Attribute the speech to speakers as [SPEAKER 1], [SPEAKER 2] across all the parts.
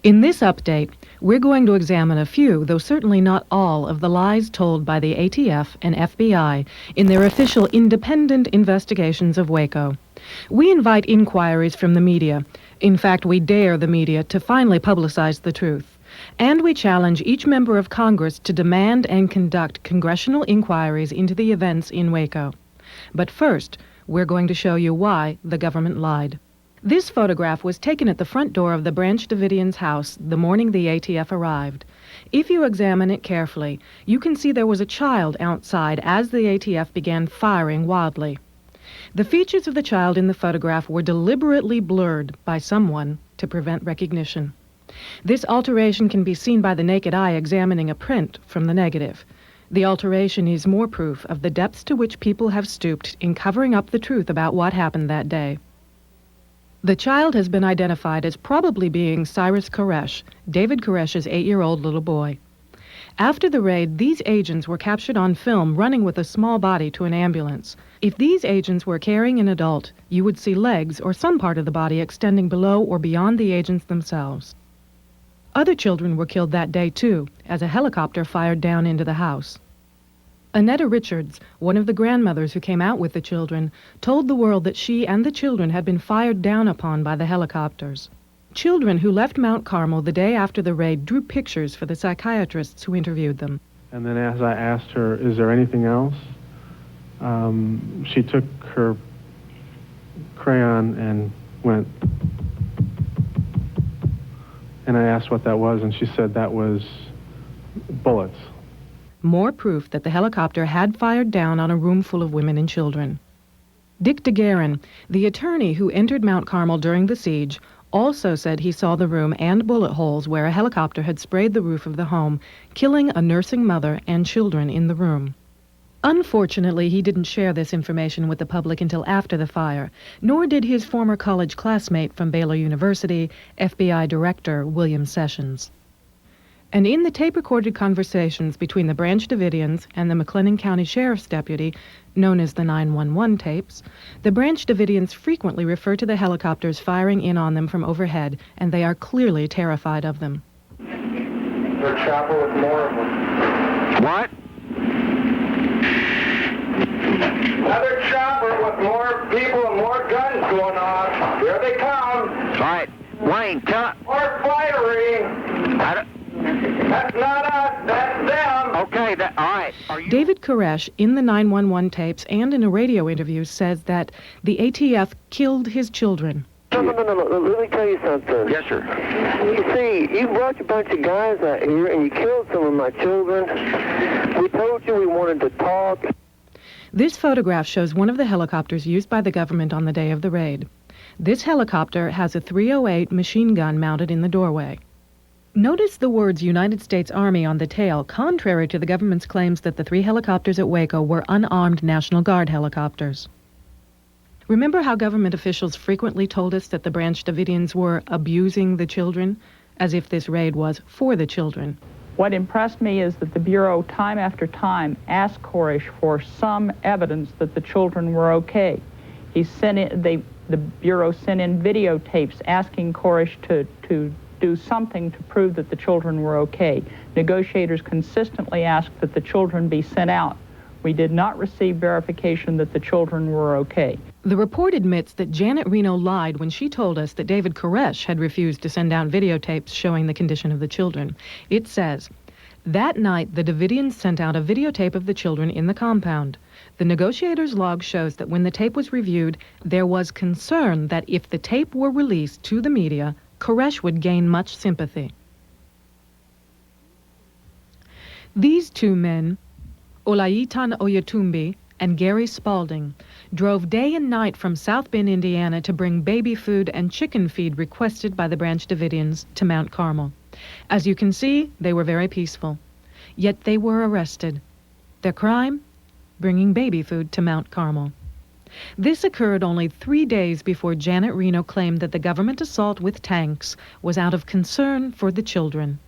[SPEAKER 1] In this update, we're going to examine a few, though certainly not all, of the lies told by the ATF and FBI in their official independent investigations of Waco. We invite inquiries from the media. In fact, we dare the media to finally publicize the truth. And we challenge each member of Congress to demand and conduct congressional inquiries into the events in Waco. But first, we're going to show you why the government lied. This photograph was taken at the front door of the Branch Davidians' house the morning the ATF arrived. If you examine it carefully, you can see there was a child outside as the ATF began firing wildly. The features of the child in the photograph were deliberately blurred by someone to prevent recognition. This alteration can be seen by the naked eye examining a print from the negative. The alteration is more proof of the depths to which people have stooped in covering up the truth about what happened that day. The child has been identified as probably being Cyrus Koresh, David Koresh's 8-year-old little boy. After the raid, these agents were captured on film running with a small body to an ambulance. If these agents were carrying an adult, you would see legs or some part of the body extending below or beyond the agents themselves. Other children were killed that day, too, as a helicopter fired down into the house. Annetta Richards, one of the grandmothers who came out with the children, told the world that she and the children had been fired down upon by the helicopters. Children who left Mount Carmel the day after the raid drew pictures for the psychiatrists who interviewed them.
[SPEAKER 2] And then as I asked her, is there anything else? She took her crayon and went, and I asked what that was, and she said that was bullets.
[SPEAKER 1] More proof that the helicopter had fired down on a room full of women and children. Dick DeGuerin, the attorney who entered Mount Carmel during the siege, also said he saw the room and bullet holes where a helicopter had sprayed the roof of the home, killing a nursing mother and children in the room. Unfortunately, he didn't share this information with the public until after the fire, nor did his former college classmate from Baylor University, FBI Director William Sessions. And in the tape-recorded conversations between the Branch Davidians and the McLennan County Sheriff's deputy, known as the 911 tapes, the Branch Davidians frequently refer to the helicopters firing in on them from overhead, and they are clearly terrified of them.
[SPEAKER 3] Their chopper with more of them.
[SPEAKER 4] What?
[SPEAKER 3] Another chopper with more people and more guns going on. Here they come.
[SPEAKER 4] All right. Wayne,
[SPEAKER 3] More firing. That's not us, that's them.
[SPEAKER 4] Okay, all right.
[SPEAKER 1] David Koresh, in the 911 tapes and in a radio interview, says that the ATF killed his children.
[SPEAKER 5] No, let me tell you something.
[SPEAKER 4] Yes, sir.
[SPEAKER 5] You see, you brought a bunch of guys out here and you killed some of my children. We told you we wanted to talk.
[SPEAKER 1] This photograph shows one of the helicopters used by the government on the day of the raid. This helicopter has a .308 machine gun mounted in the doorway. Notice the words United States Army on the tail, contrary to the government's claims that the 3 helicopters at Waco were unarmed National Guard helicopters. Remember how government officials frequently told us that the Branch Davidians were abusing the children, as if this raid was for the children?
[SPEAKER 6] What impressed me is that the Bureau time after time asked Koresh for some evidence that the children were okay. The Bureau sent in videotapes asking Koresh to do something to prove that the children were okay. Negotiators consistently asked that the children be sent out. We did not receive verification that the children were okay.
[SPEAKER 1] The report admits that Janet Reno lied when she told us that David Koresh had refused to send out videotapes showing the condition of the children. It says, that night the Davidians sent out a videotape of the children in the compound. The negotiators' log shows that when the tape was reviewed, there was concern that if the tape were released to the media, Koresh would gain much sympathy. These 2 men, Olaitan Oyatumbi and Gary Spalding, drove day and night from South Bend, Indiana to bring baby food and chicken feed requested by the Branch Davidians to Mount Carmel. As you can see, they were very peaceful. Yet they were arrested. Their crime? Bringing baby food to Mount Carmel. This occurred only 3 days before Janet Reno claimed that the government assault with tanks was out of concern for the children.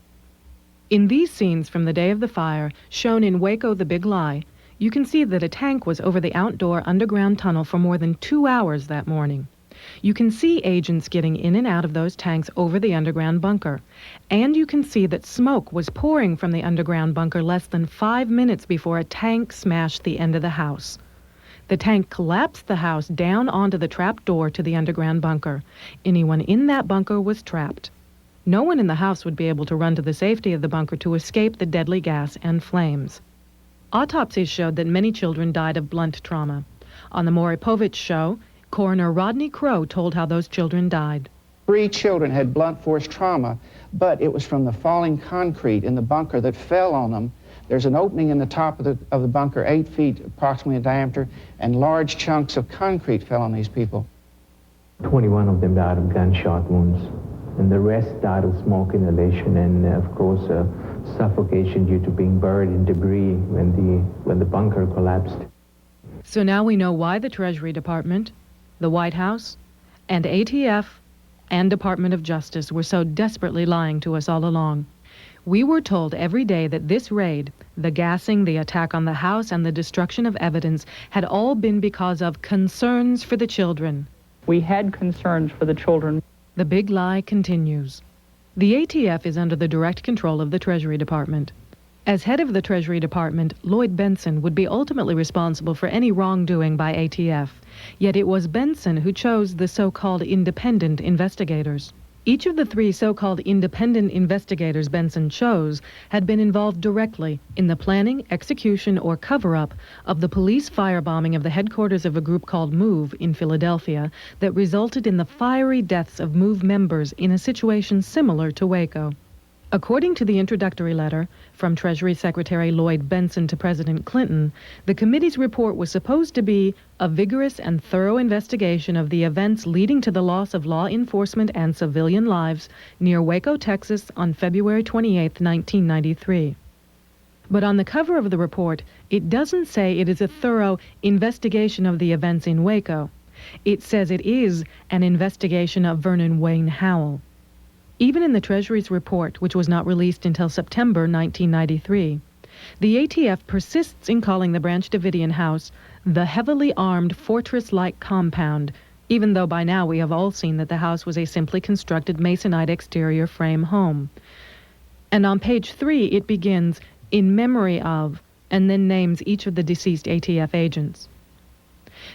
[SPEAKER 1] In these scenes from the day of the fire, shown in Waco the Big Lie, you can see that a tank was over the outdoor underground tunnel for more than 2 hours that morning. You can see agents getting in and out of those tanks over the underground bunker. And you can see that smoke was pouring from the underground bunker less than 5 minutes before a tank smashed the end of the house. The tank collapsed the house down onto the trap door to the underground bunker. Anyone in that bunker was trapped. No one in the house would be able to run to the safety of the bunker to escape the deadly gas and flames. Autopsies showed that many children died of blunt trauma. On the Maury Povich show, Coroner Rodney Crowe told how those children died.
[SPEAKER 7] 3 children had blunt force trauma, but it was from the falling concrete in the bunker that fell on them. There's an opening in the top of the bunker, 8 feet approximately in diameter, and large chunks of concrete fell on these people.
[SPEAKER 8] 21 of them died of gunshot wounds, and the rest died of smoke inhalation and, of course, suffocation due to being buried in debris when the bunker collapsed.
[SPEAKER 1] So now we know why the Treasury Department, the White House, and ATF and Department of Justice were so desperately lying to us all along. We were told every day that this raid, the gassing, the attack on the house, and the destruction of evidence had all been because of concerns for the children.
[SPEAKER 6] We had concerns for the children.
[SPEAKER 1] The big lie continues. The ATF is under the direct control of the Treasury Department. As head of the Treasury Department, Lloyd Benson would be ultimately responsible for any wrongdoing by ATF. Yet it was Benson who chose the so-called independent investigators. Each of the 3 so-called independent investigators Benson chose had been involved directly in the planning, execution, or cover-up of the police firebombing of the headquarters of a group called MOVE in Philadelphia that resulted in the fiery deaths of MOVE members in a situation similar to Waco. According to the introductory letter from Treasury Secretary Lloyd Benson to President Clinton, the committee's report was supposed to be a vigorous and thorough investigation of the events leading to the loss of law enforcement and civilian lives near Waco, Texas on February 28, 1993. But on the cover of the report, it doesn't say it is a thorough investigation of the events in Waco. It says it is an investigation of Vernon Wayne Howell. Even in the Treasury's report, which was not released until September 1993, the ATF persists in calling the Branch Davidian house the heavily armed fortress-like compound, even though by now we have all seen that the house was a simply constructed masonite exterior frame home. And on page 3 it begins, "in memory of," and then names each of the deceased ATF agents.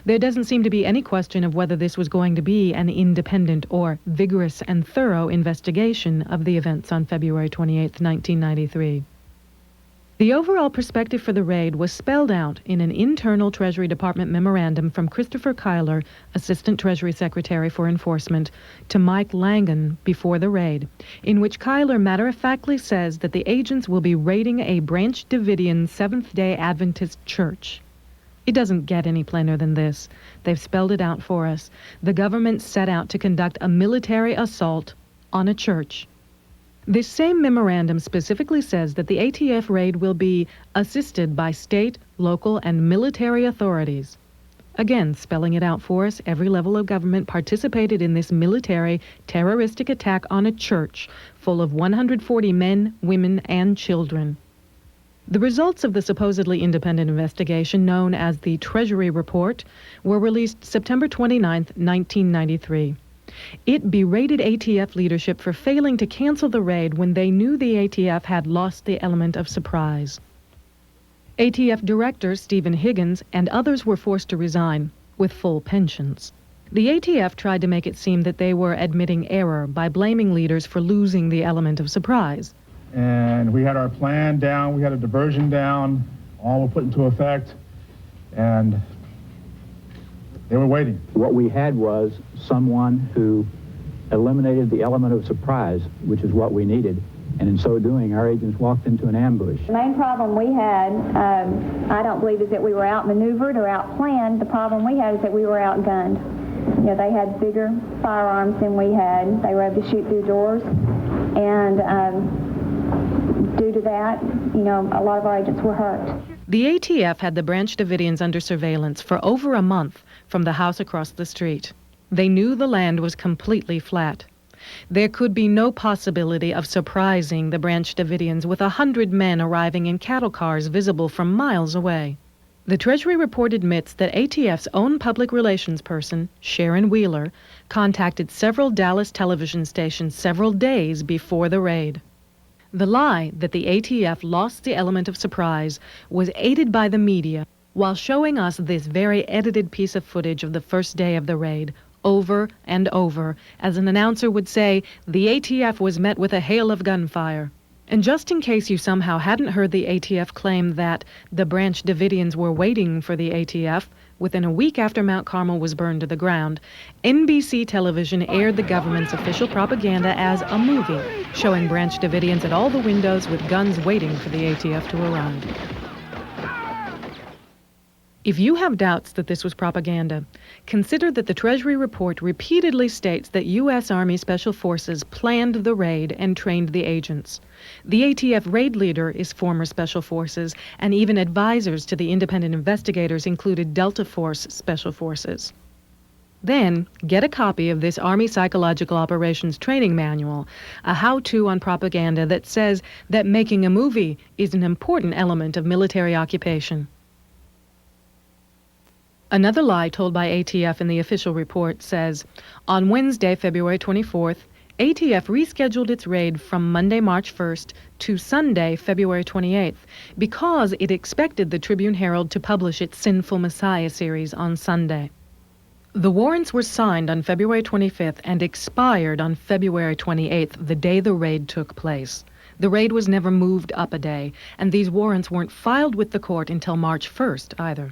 [SPEAKER 1] There doesn't seem to be any question of whether this was going to be an independent or vigorous and thorough investigation of the events on February 28, 1993. The overall perspective for the raid was spelled out in an internal Treasury Department memorandum from Christopher Kyler, Assistant Treasury Secretary for Enforcement, to Mike Langan before the raid, in which Kyler matter-of-factly says that the agents will be raiding a Branch Davidian Seventh-day Adventist church. It doesn't get any plainer than this. They've spelled it out for us. The government set out to conduct a military assault on a church. This same memorandum specifically says that the ATF raid will be assisted by state, local, and military authorities. Again, spelling it out for us, every level of government participated in this military terroristic attack on a church full of 140 men, women, and children. The results of the supposedly independent investigation, known as the Treasury Report, were released September 29, 1993. It berated ATF leadership for failing to cancel the raid when they knew the ATF had lost the element of surprise. ATF Director Stephen Higgins and others were forced to resign, with full pensions. The ATF tried to make it seem that they were admitting error by blaming leaders for losing the element of surprise.
[SPEAKER 9] And we had our plan down, we had a diversion down, all were put into effect, and they were waiting.
[SPEAKER 10] What we had was someone who eliminated the element of surprise, which is what we needed, and in so doing, our agents walked into an ambush.
[SPEAKER 11] The main problem we had, I don't believe is that we were outmaneuvered or outplanned. The problem we had is that we were outgunned. You know, they had bigger firearms than we had. They were able to shoot through doors, and due to that, you know, a lot of our agents were hurt.
[SPEAKER 1] The ATF had the Branch Davidians under surveillance for over a month from the house across the street. They knew the land was completely flat. There could be no possibility of surprising the Branch Davidians with 100 men arriving in cattle cars visible from miles away. The Treasury report admits that ATF's own public relations person, Sharon Wheeler, contacted several Dallas television stations several days before the raid. The lie that the ATF lost the element of surprise was aided by the media while showing us this very edited piece of footage of the first day of the raid over and over, as an announcer would say, the ATF was met with a hail of gunfire. And just in case you somehow hadn't heard the ATF claim that the Branch Davidians were waiting for the ATF, within a week after Mount Carmel was burned to the ground, NBC television aired the government's official propaganda as a movie, showing Branch Davidians at all the windows with guns waiting for the ATF to arrive. If you have doubts that this was propaganda, consider that the Treasury report repeatedly states that U.S. Army Special Forces planned the raid and trained the agents. The ATF raid leader is former Special Forces, and even advisors to the independent investigators included Delta Force Special Forces. Then, get a copy of this Army Psychological Operations Training Manual, a how-to on propaganda that says that making a movie is an important element of military occupation. Another lie told by ATF in the official report says, on Wednesday, February 24th, ATF rescheduled its raid from Monday, March 1st to Sunday, February 28th, because it expected the Tribune-Herald to publish its Sinful Messiah series on Sunday. The warrants were signed on February 25th and expired on February 28th, the day the raid took place. The raid was never moved up a day, and these warrants weren't filed with the court until March 1st either.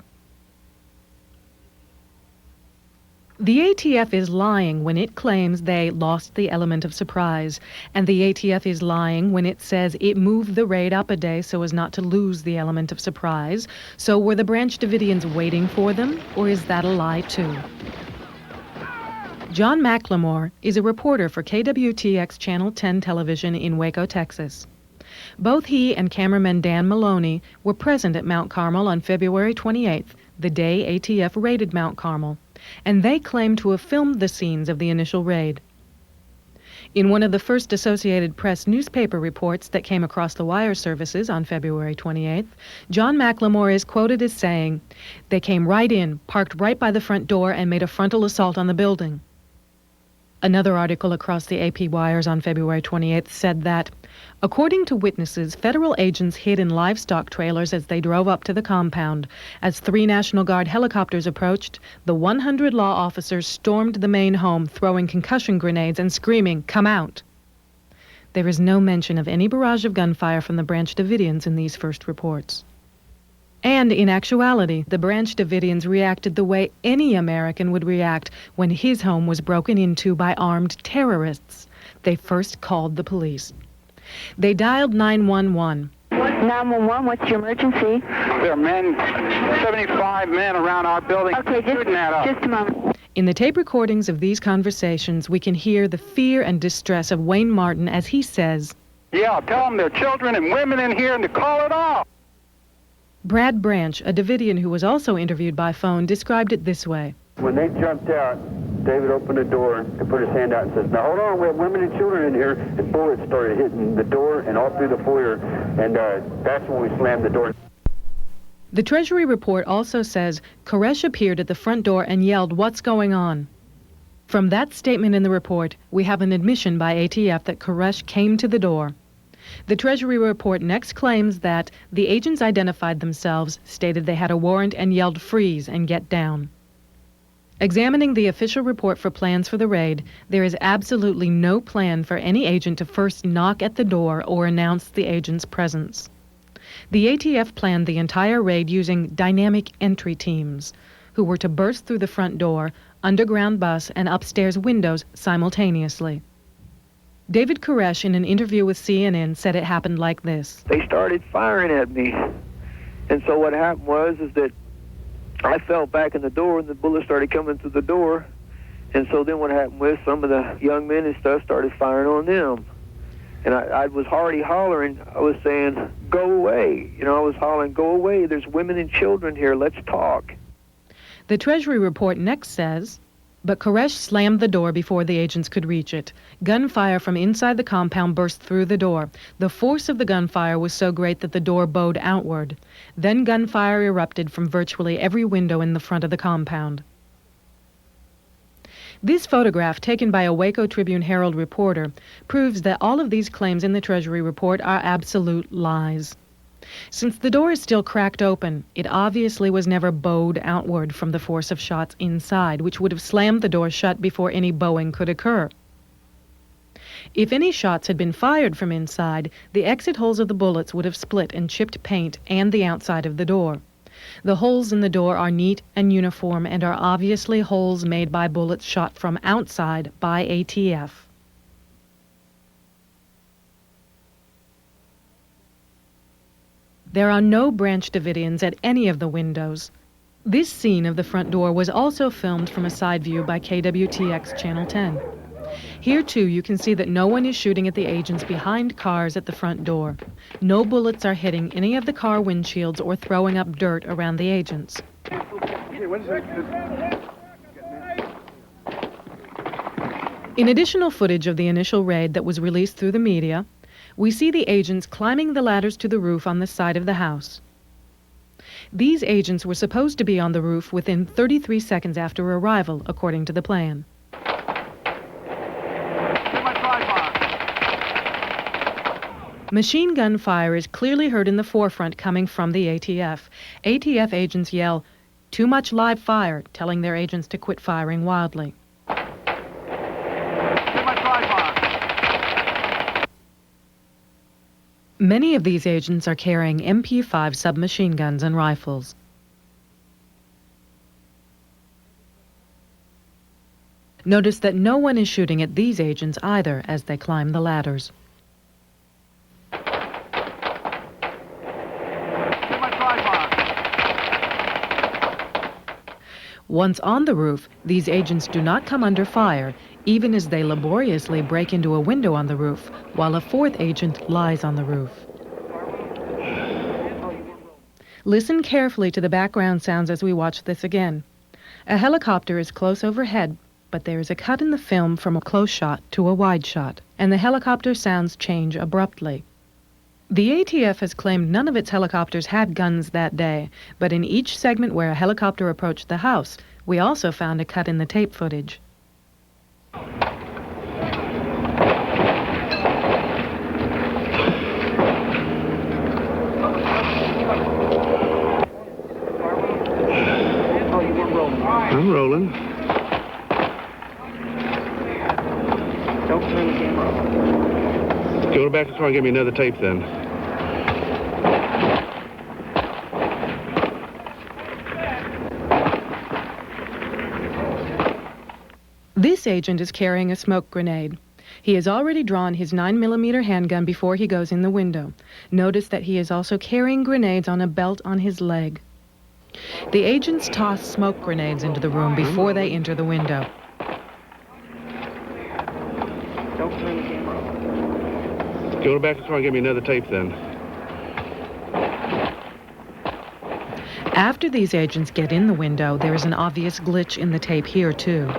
[SPEAKER 1] The ATF is lying when it claims they lost the element of surprise, and the ATF is lying when it says it moved the raid up a day so as not to lose the element of surprise. So were the Branch Davidians waiting for them, or is that a lie too? John McLemore is a reporter for KWTX Channel 10 television in Waco, Texas. Both he and cameraman Dan Maloney were present at Mount Carmel on February 28th, the day ATF raided Mount Carmel, and they claim to have filmed the scenes of the initial raid. In one of the first Associated Press newspaper reports that came across the wire services on February 28th, John McLemore is quoted as saying, "They came right in, parked right by the front door, and made a frontal assault on the building." Another article across the AP wires on February 28th said that, according to witnesses, federal agents hid in livestock trailers as they drove up to the compound. As 3 National Guard helicopters approached, the 100 law officers stormed the main home, throwing concussion grenades and screaming, "Come out!" There is no mention of any barrage of gunfire from the Branch Davidians in these first reports. And in actuality, the Branch Davidians reacted the way any American would react when his home was broken into by armed terrorists. They first called the police. They dialed 911.
[SPEAKER 11] 911, what's your emergency?
[SPEAKER 3] There are 75 men around our building.
[SPEAKER 11] Okay, just a moment.
[SPEAKER 1] In the tape recordings of these conversations, we can hear the fear and distress of Wayne Martin as he says,
[SPEAKER 3] "Yeah, tell them there are children and women in here and to call it off."
[SPEAKER 1] Brad Branch, a Davidian who was also interviewed by phone, described it this way.
[SPEAKER 5] When they jumped out, David opened the door and put his hand out and says, "Now hold on, we have women and children in here." And bullets started hitting the door and all through the foyer, and that's when we slammed the door.
[SPEAKER 1] The Treasury report also says Koresh appeared at the front door and yelled, "What's going on?" From that statement in the report, we have an admission by ATF that Koresh came to the door. The Treasury report next claims that the agents identified themselves, stated they had a warrant, and yelled, "Freeze and get down." Examining the official report for plans for the raid, there is absolutely no plan for any agent to first knock at the door or announce the agent's presence. The ATF planned the entire raid using dynamic entry teams, who were to burst through the front door, underground bus, and upstairs windows simultaneously. David Koresh, in an interview with CNN, said it happened like this.
[SPEAKER 5] They started firing at me, and so what happened was that I fell back in the door, and the bullets started coming through the door, and so then what happened was some of the young men and stuff started firing on them, and I was already hollering. I was saying, "Go away!" I was hollering, "Go away! There's women and children here. Let's talk."
[SPEAKER 1] The Treasury report next says, But Koresh slammed the door before the agents could reach it. Gunfire from inside the compound burst through the door. The force of the gunfire was so great that the door bowed outward. Then gunfire erupted from virtually every window in the front of the compound. This photograph, taken by a Waco Tribune-Herald reporter, proves that all of these claims in the Treasury report are absolute lies. Since the door is still cracked open, it obviously was never bowed outward from the force of shots inside, which would have slammed the door shut before any bowing could occur. If any shots had been fired from inside, the exit holes of the bullets would have split and chipped paint and the outside of the door. The holes in the door are neat and uniform and are obviously holes made by bullets shot from outside by ATF. There are no branch Davidians at any of the windows. This scene of the front door was also filmed from a side view by KWTX Channel 10. Here, too, you can see that no one is shooting at the agents behind cars at the front door. No bullets are hitting any of the car windshields or throwing up dirt around the agents. In additional footage of the initial raid that was released through the media, we see the agents climbing the ladders to the roof on the side of the house. These agents were supposed to be on the roof within 33 seconds after arrival, according to the plan. Machine gun fire is clearly heard in the forefront coming from the ATF. ATF agents yell, "Too much live fire," telling their agents to quit firing wildly. Many of these agents are carrying MP5 submachine guns and rifles. Notice that no one is shooting at these agents either as they climb the ladders. Once on the roof, these agents do not come under fire, even as they laboriously break into a window on the roof, while a fourth agent lies on the roof. Listen carefully to the background sounds as we watch this again. A helicopter is close overhead, but there is a cut in the film from a close shot to a wide shot, and the helicopter sounds change abruptly. The ATF has claimed none of its helicopters had guns that day, but in each segment where a helicopter approached the house, we also found a cut in the tape footage.
[SPEAKER 2] I'm rolling.
[SPEAKER 5] Don't turn the camera off.
[SPEAKER 2] Go back to the car and get me another tape then.
[SPEAKER 1] This agent is carrying a smoke grenade. He has already drawn his 9mm handgun before he goes in the window. Notice that he is also carrying grenades on a belt on his leg. The agents toss smoke grenades into the room before they enter the window.
[SPEAKER 5] Don't turn the camera off.
[SPEAKER 2] Go back to the car and get me another tape then.
[SPEAKER 1] After these agents get in the window, there is an obvious glitch in the tape here, too.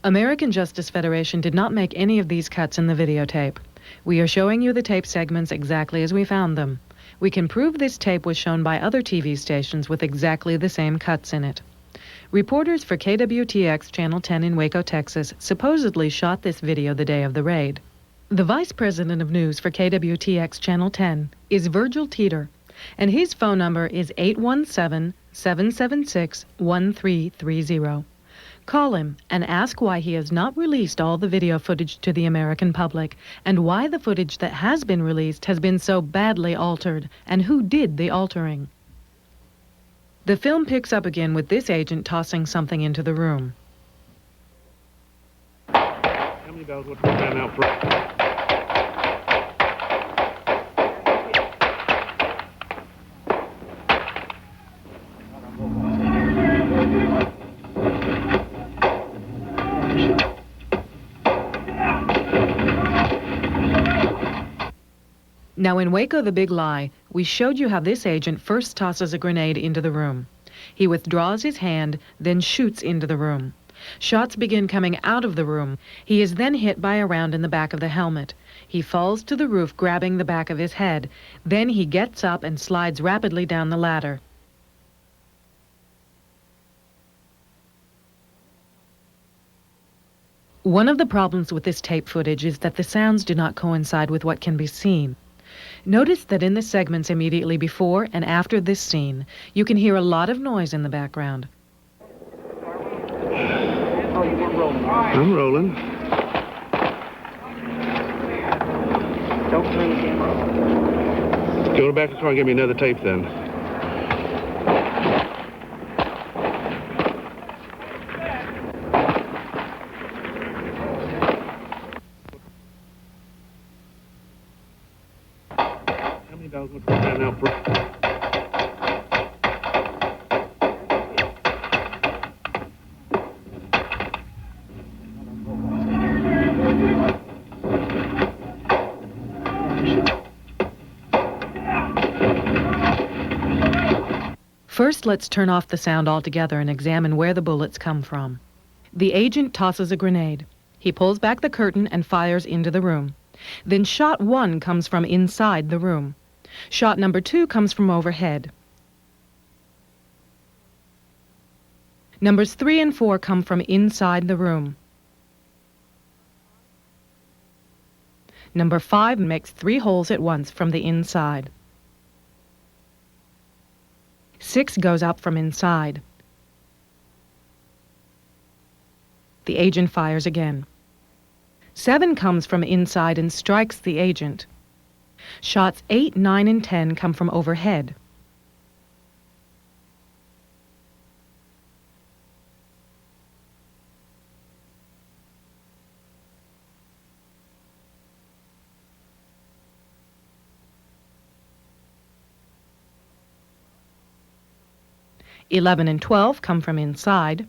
[SPEAKER 1] American Justice Federation did not make any of these cuts in the videotape. We are showing you the tape segments exactly as we found them. We can prove this tape was shown by other TV stations with exactly the same cuts in it. Reporters for KWTX Channel 10 in Waco, Texas, supposedly shot this video the day of the raid. The Vice President of News for KWTX Channel 10 is Virgil Teeter, and his phone number is 817-776-1330. Call him and ask why he has not released all the video footage to the American public, and why the footage that has been released has been so badly altered, and who did the altering. The film picks up again with this agent tossing something into the room.
[SPEAKER 2] Tell me about what's going on out front.
[SPEAKER 1] Now in Waco the Big Lie, we showed you how this agent first tosses a grenade into the room. He withdraws his hand, then shoots into the room. Shots begin coming out of the room. He is then hit by a round in the back of the helmet. He falls to the roof, grabbing the back of his head. Then he gets up and slides rapidly down the ladder. One of the problems with this tape footage is that the sounds do not coincide with what can be seen. Notice that in the segments immediately before and after this scene, you can hear a lot of noise in the background.
[SPEAKER 2] I'm rolling.
[SPEAKER 4] Don't turn the camera off.
[SPEAKER 2] Go back to the car and give me another tape then. How many dollars would that now for?
[SPEAKER 1] First, let's turn off the sound altogether and examine where the bullets come from. The agent tosses a grenade. He pulls back the curtain and fires into the room. Then shot 1 comes from inside the room. Shot number 2 comes from overhead. Numbers 3 and 4 come from inside the room. Number 5 makes 3 holes at once from the inside. 6 goes up from inside. The agent fires again. 7 comes from inside and strikes the agent. Shots 8, 9, and 10 come from overhead. '11 and 12 come from inside.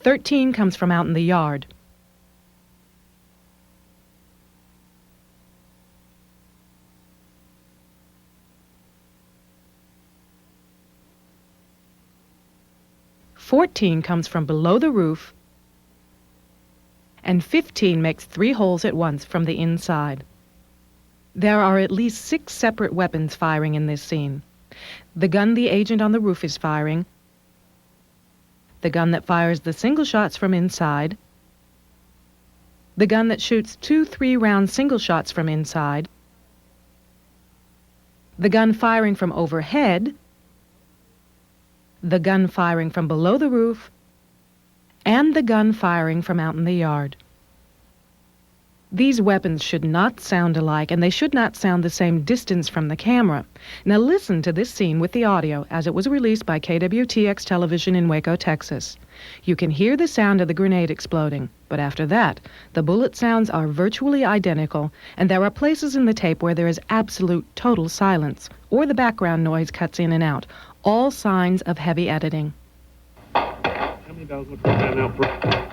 [SPEAKER 1] 13 comes from out in the yard. '14 comes from below the roof, and 15 makes 3 holes at once from the inside. There are at least 6 separate weapons firing in this scene. The gun the agent on the roof is firing, the gun that fires the single shots from inside, the gun that shoots 2 3-round single shots from inside, the gun firing from overhead, the gun firing from below the roof, and the gun firing from out in the yard. These weapons should not sound alike, and they should not sound the same distance from the camera. Now listen to this scene with the audio as it was released by KWTX television in Waco, Texas. You can hear the sound of the grenade exploding, but after that, the bullet sounds are virtually identical, and there are places in the tape where there is absolute total silence, or the background noise cuts in and out, all signs of heavy editing.
[SPEAKER 2] How many dollars would that now for?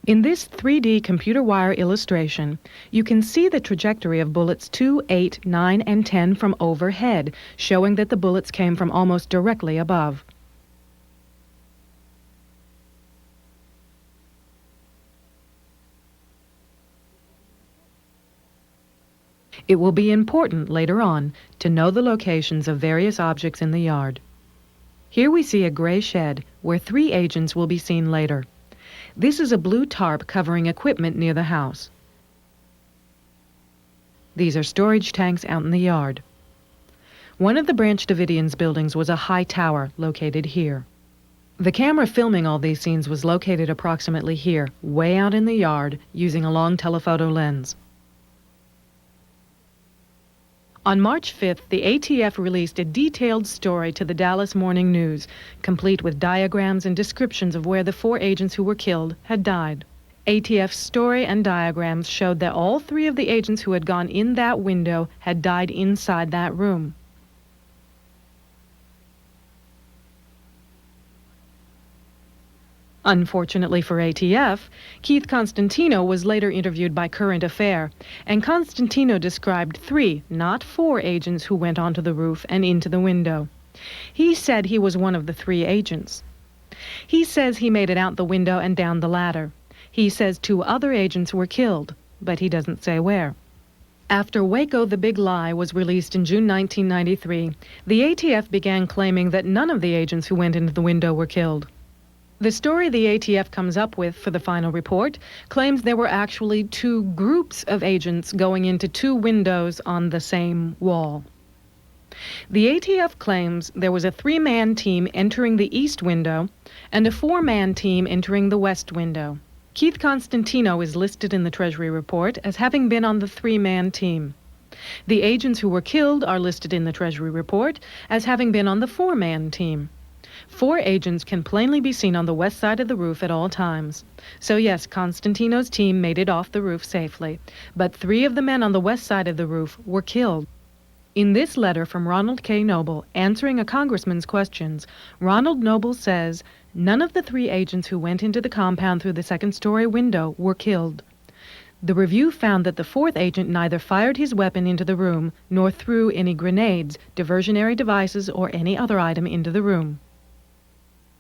[SPEAKER 1] In this 3D computer wire illustration, you can see the trajectory of bullets 2, 8, 9, and 10 from overhead, showing that the bullets came from almost directly above. It will be important later on to know the locations of various objects in the yard. Here we see a gray shed where 3 agents will be seen later. This is a blue tarp covering equipment near the house. These are storage tanks out in the yard. One of the Branch Davidians' buildings was a high tower located here. The camera filming all these scenes was located approximately here, way out in the yard, using a long telephoto lens. On March 5th, the ATF released a detailed story to the Dallas Morning News, complete with diagrams and descriptions of where the 4 agents who were killed had died. ATF's story and diagrams showed that all 3 of the agents who had gone in that window had died inside that room. Unfortunately for ATF, Keith Constantino was later interviewed by Current Affair, and Constantino described 3, not 4 agents who went onto the roof and into the window. He said he was one of the 3 agents. He says he made it out the window and down the ladder. He says 2 other agents were killed, but he doesn't say where. After Waco, the Big Lie was released in June 1993, the ATF began claiming that none of the agents who went into the window were killed. The story the ATF comes up with for the final report claims there were actually 2 groups of agents going into 2 windows on the same wall. The ATF claims there was a 3-man team entering the east window and a 4-man team entering the west window. Keith Constantino is listed in the Treasury report as having been on the 3-man team. The agents who were killed are listed in the Treasury report as having been on the 4-man team. 4 agents can plainly be seen on the west side of the roof at all times. So yes, Constantino's team made it off the roof safely, but 3 of the men on the west side of the roof were killed. In this letter from Ronald K. Noble, answering a congressman's questions, Ronald Noble says none of the 3 agents who went into the compound through the second-story window were killed. The review found that the 4th agent neither fired his weapon into the room nor threw any grenades, diversionary devices, or any other item into the room.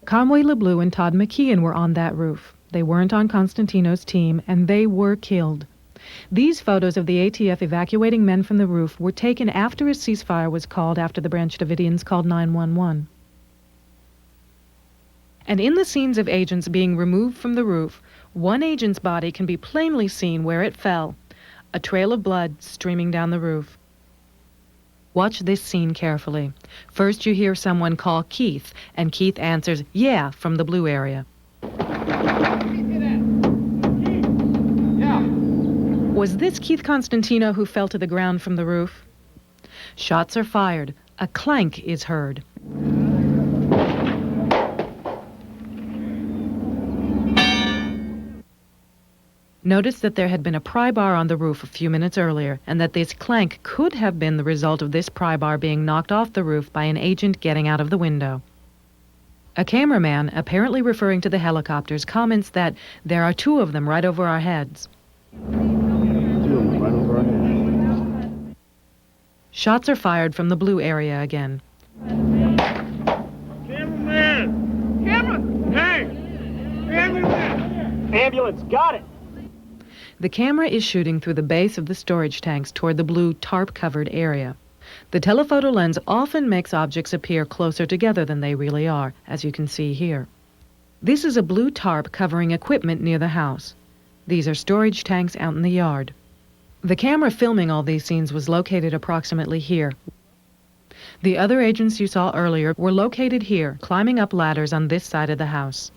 [SPEAKER 1] Conway LeBleu and Todd McKeon were on that roof. They weren't on Constantino's team, and they were killed. These photos of the ATF evacuating men from the roof were taken after a ceasefire was called after the Branch Davidians called 911. And in the scenes of agents being removed from the roof, one agent's body can be plainly seen where it fell, a trail of blood streaming down the roof. Watch this scene carefully. First you hear someone call Keith, and Keith answers, "Yeah," from the blue area. Was this Keith Constantino who fell to the ground from the roof? Shots are fired. A clank is heard. Notice that there had been a pry bar on the roof a few minutes earlier, and that this clank could have been the result of this pry bar being knocked off the roof by an agent getting out of the window. A cameraman, apparently referring to the helicopters, comments that there are 2 of them right over our heads. Shots are fired from the blue area again.
[SPEAKER 3] Cameraman! Hey! Ambulance!
[SPEAKER 4] Ambulance, got it!
[SPEAKER 1] The camera is shooting through the base of the storage tanks toward the blue tarp-covered area. The telephoto lens often makes objects appear closer together than they really are, as you can see here. This is a blue tarp covering equipment near the house. These are storage tanks out in the yard. The camera filming all these scenes was located approximately here. The other agents you saw earlier were located here, climbing up ladders on this side of the house.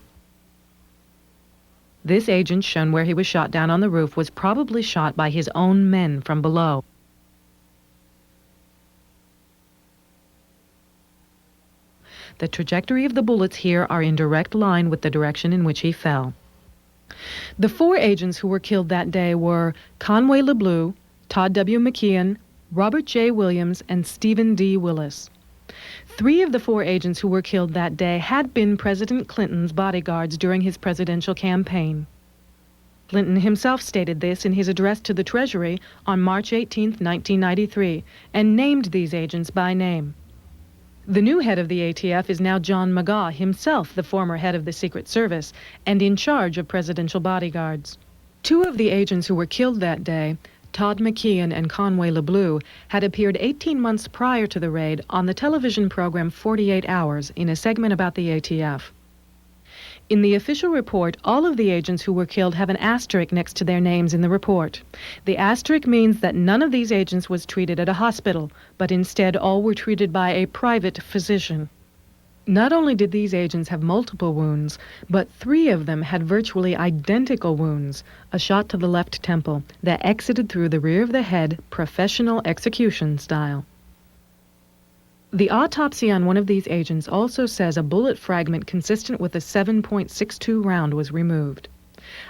[SPEAKER 1] This agent, shown where he was shot down on the roof, was probably shot by his own men from below. The trajectory of the bullets here are in direct line with the direction in which he fell. The 4 agents who were killed that day were Conway LeBleu, Todd W. McKeon, Robert J. Williams, and Stephen D. Willis. 3 of the 4 agents who were killed that day had been President Clinton's bodyguards during his presidential campaign. Clinton himself stated this in his address to the Treasury on March 18, 1993, and named these agents by name. The new head of the ATF is now John McGaugh, himself the former head of the Secret Service, and in charge of presidential bodyguards. 2 of the agents who were killed that day, Todd McKeon and Conway LeBleu, had appeared 18 months prior to the raid on the television program 48 Hours in a segment about the ATF. In the official report, all of the agents who were killed have an asterisk next to their names in the report. The asterisk means that none of these agents was treated at a hospital, but instead all were treated by a private physician. Not only did these agents have multiple wounds, but 3 of them had virtually identical wounds, a shot to the left temple that exited through the rear of the head, professional execution style. The autopsy on one of these agents also says a bullet fragment consistent with a 7.62 round was removed.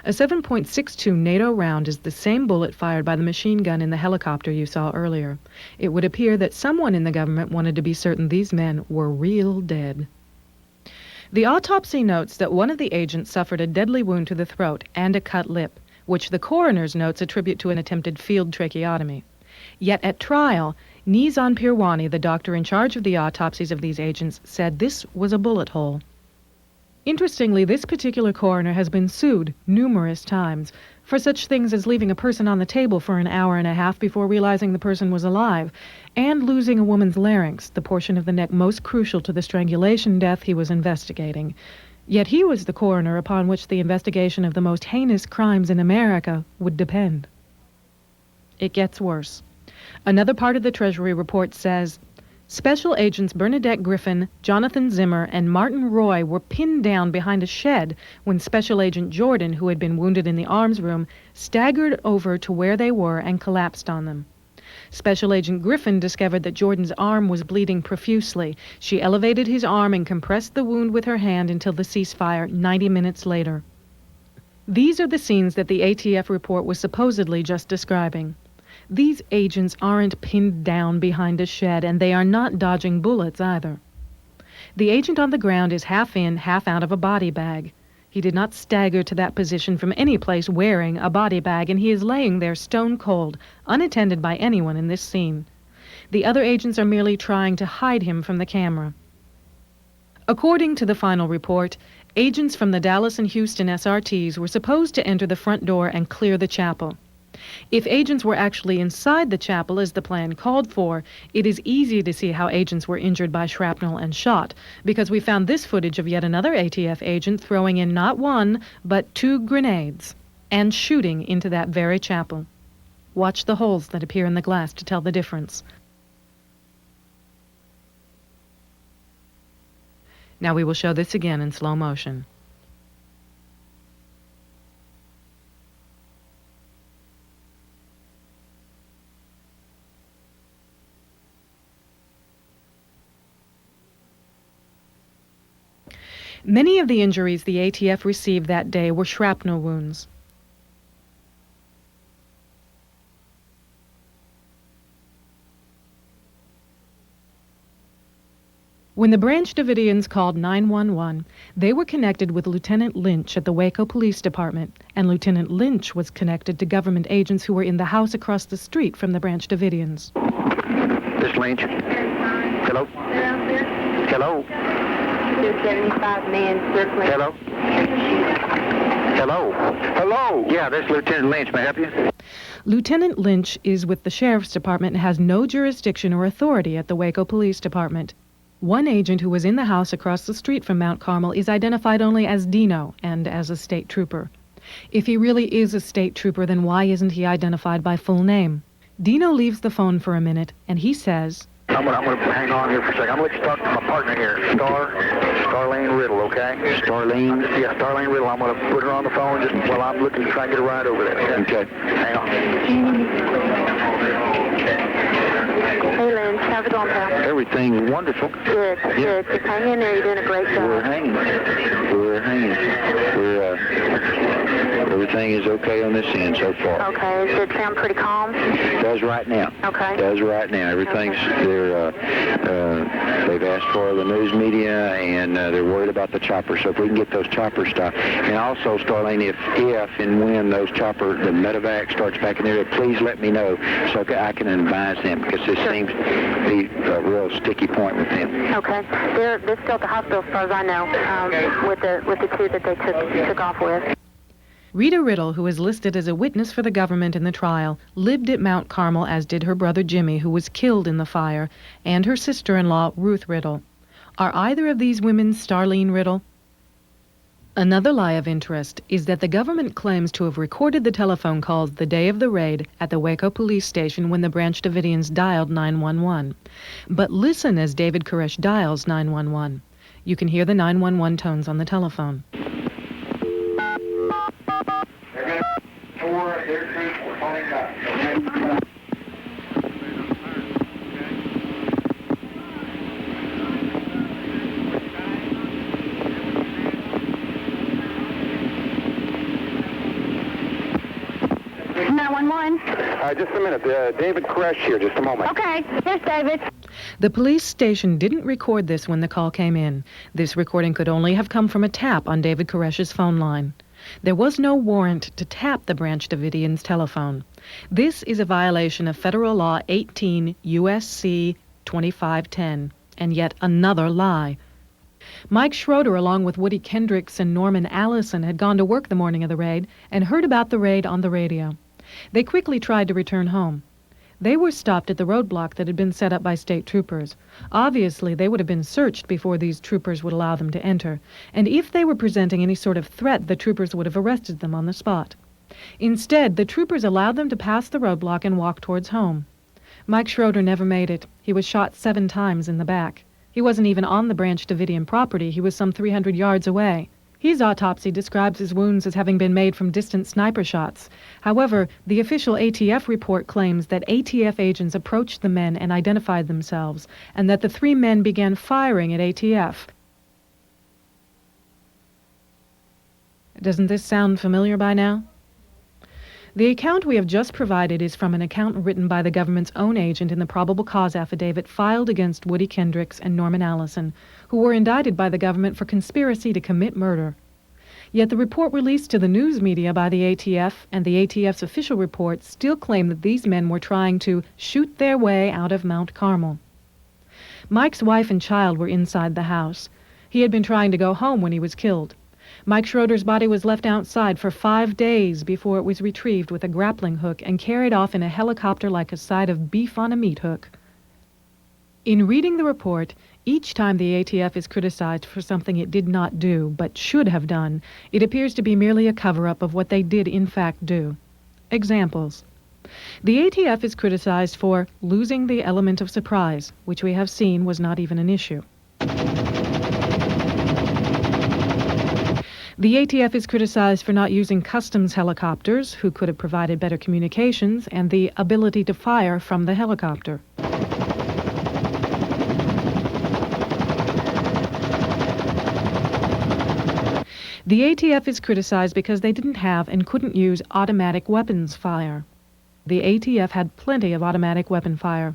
[SPEAKER 1] A 7.62 NATO round is the same bullet fired by the machine gun in the helicopter you saw earlier. It would appear that someone in the government wanted to be certain these men were real dead. The autopsy notes that one of the agents suffered a deadly wound to the throat and a cut lip, which the coroner's notes attribute to an attempted field tracheotomy. Yet at trial, Nizam Pirwani, the doctor in charge of the autopsies of these agents, said this was a bullet hole. Interestingly, this particular coroner has been sued numerous times for such things as leaving a person on the table for an hour and a half before realizing the person was alive, and losing a woman's larynx, the portion of the neck most crucial to the strangulation death he was investigating. Yet he was the coroner upon which the investigation of the most heinous crimes in America would depend. It gets worse. Another part of the Treasury report says, Special Agents Bernadette Griffin, Jonathan Zimmer, and Martin Roy were pinned down behind a shed when Special Agent Jordan, who had been wounded in the arms room, staggered over to where they were and collapsed on them. Special Agent Griffin discovered that Jordan's arm was bleeding profusely. She elevated his arm and compressed the wound with her hand until the ceasefire 90 minutes later. These are the scenes that the ATF report was supposedly just describing. These agents aren't pinned down behind a shed, and they are not dodging bullets either. The agent on the ground is half in, half out of a body bag. He did not stagger to that position from any place wearing a body bag, and he is laying there stone cold, unattended by anyone in this scene. The other agents are merely trying to hide him from the camera. According to the final report, agents from the Dallas and Houston SRTs were supposed to enter the front door and clear the chapel. If agents were actually inside the chapel as the plan called for, it is easy to see how agents were injured by shrapnel and shot, because we found this footage of yet another ATF agent throwing in not one, but 2 grenades and shooting into that very chapel. Watch the holes that appear in the glass to tell the difference. Now we will show this again in slow motion. Many of the injuries the ATF received that day were shrapnel wounds. When the Branch Davidians called 911, they were connected with Lieutenant Lynch at the Waco Police Department, and Lieutenant Lynch was connected to government agents who were in the house across the street from the Branch Davidians.
[SPEAKER 12] This Lynch. Hello? Hello?
[SPEAKER 13] 275 men circling.
[SPEAKER 12] Hello? Hello? Hello? Yeah, this is Lieutenant Lynch. May I help you?
[SPEAKER 1] Lieutenant Lynch is with the Sheriff's Department and has no jurisdiction or authority at the Waco Police Department. One agent who was in the house across the street from Mount Carmel is identified only as Dino and as a state trooper. If he really is a state trooper, then why isn't he identified by full name? Dino leaves the phone for a minute, and he says,
[SPEAKER 12] I'm gonna hang on here for a second. I'm gonna let you talk to my partner here, Starlene Riddle, okay? Starlene? Yeah, Starlene Riddle. I'm gonna put her on the phone just while I'm looking to try and get a ride over there. Okay. Hang on.
[SPEAKER 13] Hey, Lynn. How's it going, pal?
[SPEAKER 12] Everything's wonderful.
[SPEAKER 13] Good, good. Just hang in there. You're doing a great job.
[SPEAKER 12] We're hanging. Everything is okay on this end so far.
[SPEAKER 13] Okay. Does it sound pretty calm?
[SPEAKER 12] It does right now.
[SPEAKER 13] Okay.
[SPEAKER 12] It does right now. Everything's, they've asked for the news media, and they're worried about the choppers. So if we can get those choppers stopped. And also, Starlene, if and when those choppers, the medevac starts back in there, please let me know so I can advise them, because this seems to be a real sticky point with them.
[SPEAKER 13] Okay. They're still at the hospital, as far as I know, with the 2 that they took off with.
[SPEAKER 1] Rita Riddle, who is listed as a witness for the government in the trial, lived at Mount Carmel, as did her brother Jimmy, who was killed in the fire, and her sister-in-law, Ruth Riddle. Are either of these women Starlene Riddle? Another lie of interest is that the government claims to have recorded the telephone calls the day of the raid at the Waco police station when the Branch Davidians dialed 911. But listen as David Koresh dials 911. You can hear the 911 tones on the telephone.
[SPEAKER 13] Just a minute. David Koresh here. Just a moment. Okay. Here's David.
[SPEAKER 1] The police station didn't record this when the call came in. This recording could only have come from a tap on David Koresh's phone line. There was no warrant to tap the Branch Davidians' telephone. This is a violation of Federal Law 18 U.S.C. 2510, and yet another lie. Mike Schroeder, along with Woody Kendricks and Norman Allison, had gone to work the morning of the raid and heard about the raid on the radio. They quickly tried to return home. They were stopped at the roadblock that had been set up by state troopers. Obviously, they would have been searched before these troopers would allow them to enter, and if they were presenting any sort of threat, the troopers would have arrested them on the spot. Instead, the troopers allowed them to pass the roadblock and walk towards home. Mike Schroeder never made it. He was shot 7 times in the back. He wasn't even on the Branch Davidian property. He was some 300 yards away. His autopsy describes his wounds as having been made from distant sniper shots. However, the official ATF report claims that ATF agents approached the men and identified themselves, and that the 3 men began firing at ATF. Doesn't this sound familiar by now? The account we have just provided is from an account written by the government's own agent in the probable cause affidavit filed against Woody Kendricks and Norman Allison, who were indicted by the government for conspiracy to commit murder. Yet the report released to the news media by the ATF and the ATF's official report still claim that these men were trying to shoot their way out of Mount Carmel. Mike's wife and child were inside the house. He had been trying to go home when he was killed. Mike Schroeder's body was left outside for 5 days before it was retrieved with a grappling hook and carried off in a helicopter like a side of beef on a meat hook. In reading the report, each time the ATF is criticized for something it did not do but should have done, it appears to be merely a cover-up of what they did in fact do. Examples. The ATF is criticized for losing the element of surprise, which we have seen was not even an issue. The ATF is criticized for not using customs helicopters, who could have provided better communications and the ability to fire from the helicopter. The ATF is criticized because they didn't have and couldn't use automatic weapons fire. The ATF had plenty of automatic weapon fire.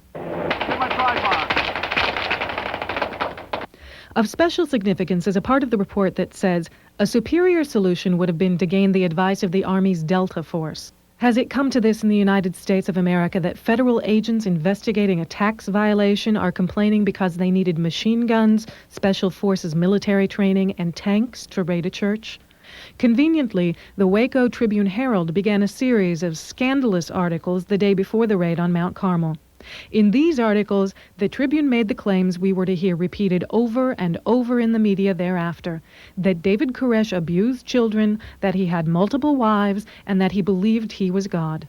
[SPEAKER 1] Of special significance is a part of the report that says a superior solution would have been to gain the advice of the Army's Delta Force. Has it come to this in the United States of America that federal agents investigating a tax violation are complaining because they needed machine guns, special forces military training, and tanks to raid a church? Conveniently, the Waco Tribune-Herald began a series of scandalous articles the day before the raid on Mount Carmel. In these articles, the Tribune made the claims we were to hear repeated over and over in the media thereafter, that David Koresh abused children, that he had multiple wives, and that he believed he was God.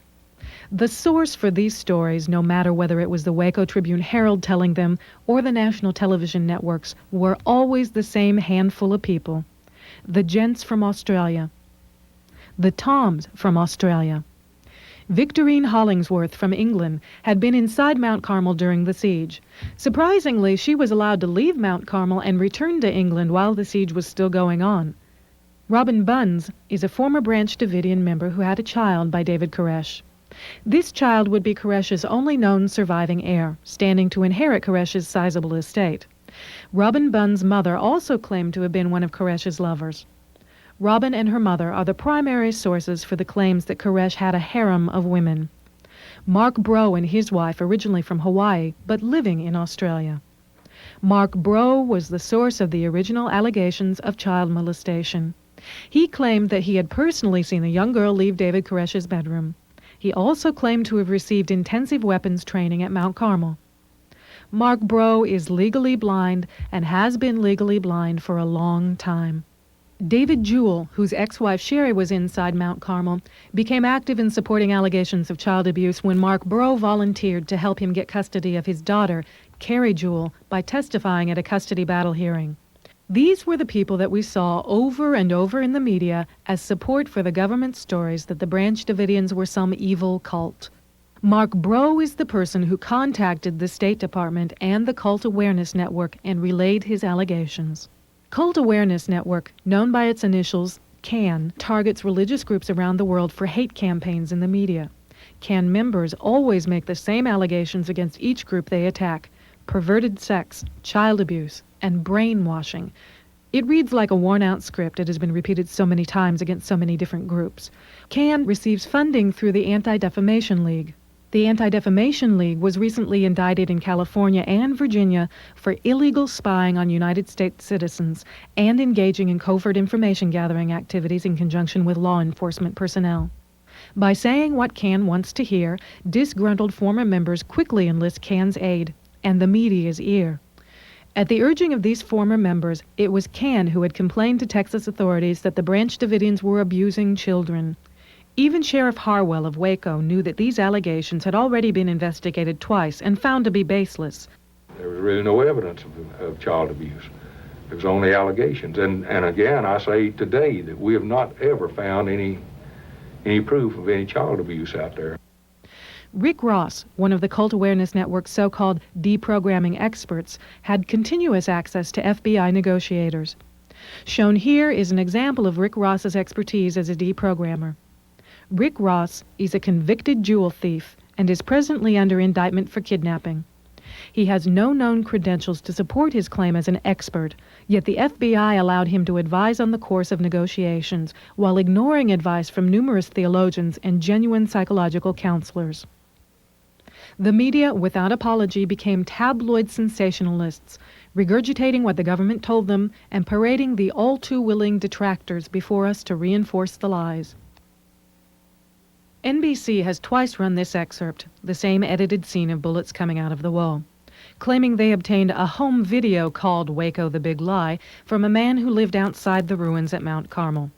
[SPEAKER 1] The source for these stories, no matter whether it was the Waco Tribune-Herald telling them or the national television networks, were always the same handful of people. The gents from Australia. The Toms from Australia. Victorine Hollingsworth from England had been inside Mount Carmel during the siege. Surprisingly, she was allowed to leave Mount Carmel and return to England while the siege was still going on. Robin Bunns is a former Branch Davidian member who had a child by David Koresh. This child would be Koresh's only known surviving heir, standing to inherit Koresh's sizable estate. Robin Bunns' mother also claimed to have been one of Koresh's lovers. Robin and her mother are the primary sources for the claims that Koresh had a harem of women. Mark Brough and his wife, originally from Hawaii, but living in Australia. Mark Brough was the source of the original allegations of child molestation. He claimed that he had personally seen a young girl leave David Koresh's bedroom. He also claimed to have received intensive weapons training at Mount Carmel. Mark Brough is legally blind and has been legally blind for a long time. David Jewell, whose ex-wife Sherry was inside Mount Carmel, became active in supporting allegations of child abuse when Mark Brough volunteered to help him get custody of his daughter, Carrie Jewell, by testifying at a custody battle hearing. These were the people that we saw over and over in the media as support for the government stories that the Branch Davidians were some evil cult. Mark Brough is the person who contacted the State Department and the Cult Awareness Network and relayed his allegations. Cult Awareness Network, known by its initials CAN, targets religious groups around the world for hate campaigns in the media. CAN members always make the same allegations against each group they attack, perverted sex, child abuse, and brainwashing. It reads like a worn-out script. It has been repeated so many times against so many different groups. CAN receives funding through the Anti-Defamation League. The Anti-Defamation League was recently indicted in California and Virginia for illegal spying on United States citizens and engaging in covert information gathering activities in conjunction with law enforcement personnel. By saying what CAN wants to hear, disgruntled former members quickly enlist CAN's aid and the media's ear. At the urging of these former members, it was CAN who had complained to Texas authorities that the Branch Davidians were abusing children. Even Sheriff Harwell of Waco knew that these allegations had already been investigated twice and found to be baseless.
[SPEAKER 14] There was really no evidence of child abuse. It was only allegations. And again, I say today that we have not ever found any proof of any child abuse out there.
[SPEAKER 1] Rick Ross, one of the Cult Awareness Network's so-called deprogramming experts, had continuous access to FBI negotiators. Shown here is an example of Rick Ross's expertise as a deprogrammer. Rick Ross is a convicted jewel thief and is presently under indictment for kidnapping. He has no known credentials to support his claim as an expert, yet the FBI allowed him to advise on the course of negotiations while ignoring advice from numerous theologians and genuine psychological counselors. The media, without apology, became tabloid sensationalists, regurgitating what the government told them and parading the all-too-willing detractors before us to reinforce the lies. NBC has twice run this excerpt, the same edited scene of bullets coming out of the wall, claiming they obtained a home video called Waco the Big Lie from a man who lived outside the ruins at Mount Carmel.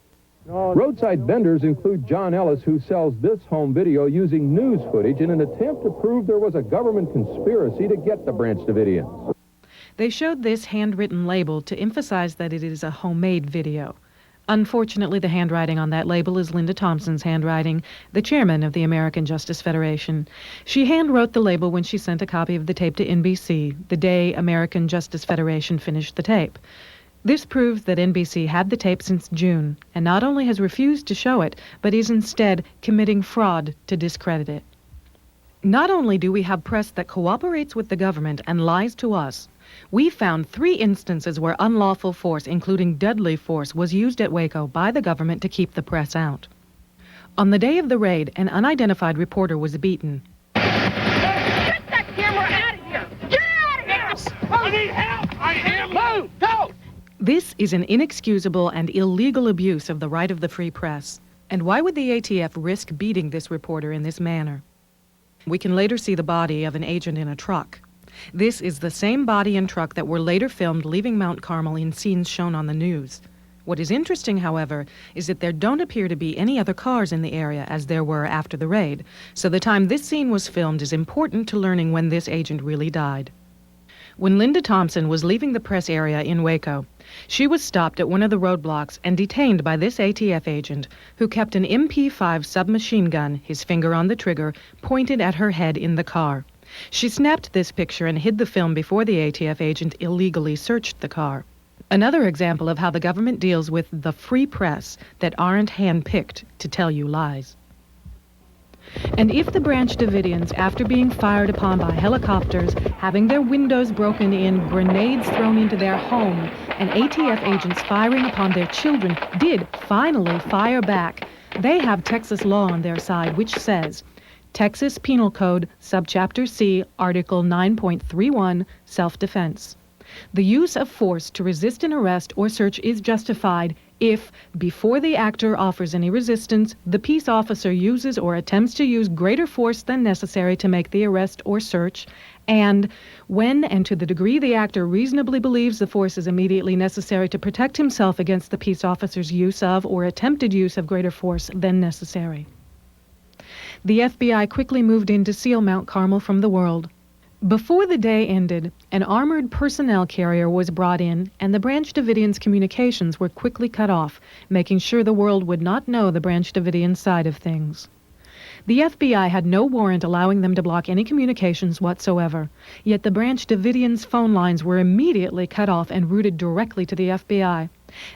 [SPEAKER 15] Roadside vendors include John Ellis, who sells this home video using news footage in an attempt to prove there was a government conspiracy to get the Branch Davidians.
[SPEAKER 1] They showed this handwritten label to emphasize that it is a homemade video. Unfortunately, the handwriting on that label is Linda Thompson's handwriting, the chairman of the American Justice Federation. She handwrote the label when she sent a copy of the tape to NBC, the day American Justice Federation finished the tape. This proves that NBC had the tape since June, and not only has refused to show it, but is instead committing fraud to discredit it. Not only do we have press that cooperates with the government and lies to us, we found 3 instances where unlawful force, including deadly force, was used at Waco by the government to keep the press out. On the day of the raid, an unidentified reporter was beaten.
[SPEAKER 3] Get that camera out of here! Get out of here! I need help! I am! Move! Go!
[SPEAKER 1] This is an inexcusable and illegal abuse of the right of the free press. And why would the ATF risk beating this reporter in this manner? We can later see the body of an agent in a truck. This is the same body and truck that were later filmed leaving Mount Carmel in scenes shown on the news. What is interesting, however, is that there don't appear to be any other cars in the area as there were after the raid, so the time this scene was filmed is important to learning when this agent really died. When Linda Thompson was leaving the press area in Waco, she was stopped at one of the roadblocks and detained by this ATF agent, who kept an MP5 submachine gun, his finger on the trigger, pointed at her head in the car. She snapped this picture and hid the film before the ATF agent illegally searched the car. Another example of how the government deals with the free press that aren't handpicked to tell you lies. And if the Branch Davidians, after being fired upon by helicopters, having their windows broken in, grenades thrown into their home, and ATF agents firing upon their children did finally fire back, they have Texas law on their side, which says, Texas Penal Code, Subchapter C, Article 9.31, Self-Defense. The use of force to resist an arrest or search is justified if, before the actor offers any resistance, the peace officer uses or attempts to use greater force than necessary to make the arrest or search, and when and to the degree the actor reasonably believes the force is immediately necessary to protect himself against the peace officer's use of or attempted use of greater force than necessary. The FBI quickly moved in to seal Mount Carmel from the world. Before the day ended, an armored personnel carrier was brought in, and the Branch Davidians' communications were quickly cut off, making sure the world would not know the Branch Davidian side of things. The FBI had no warrant allowing them to block any communications whatsoever, yet the Branch Davidians' phone lines were immediately cut off and routed directly to the FBI.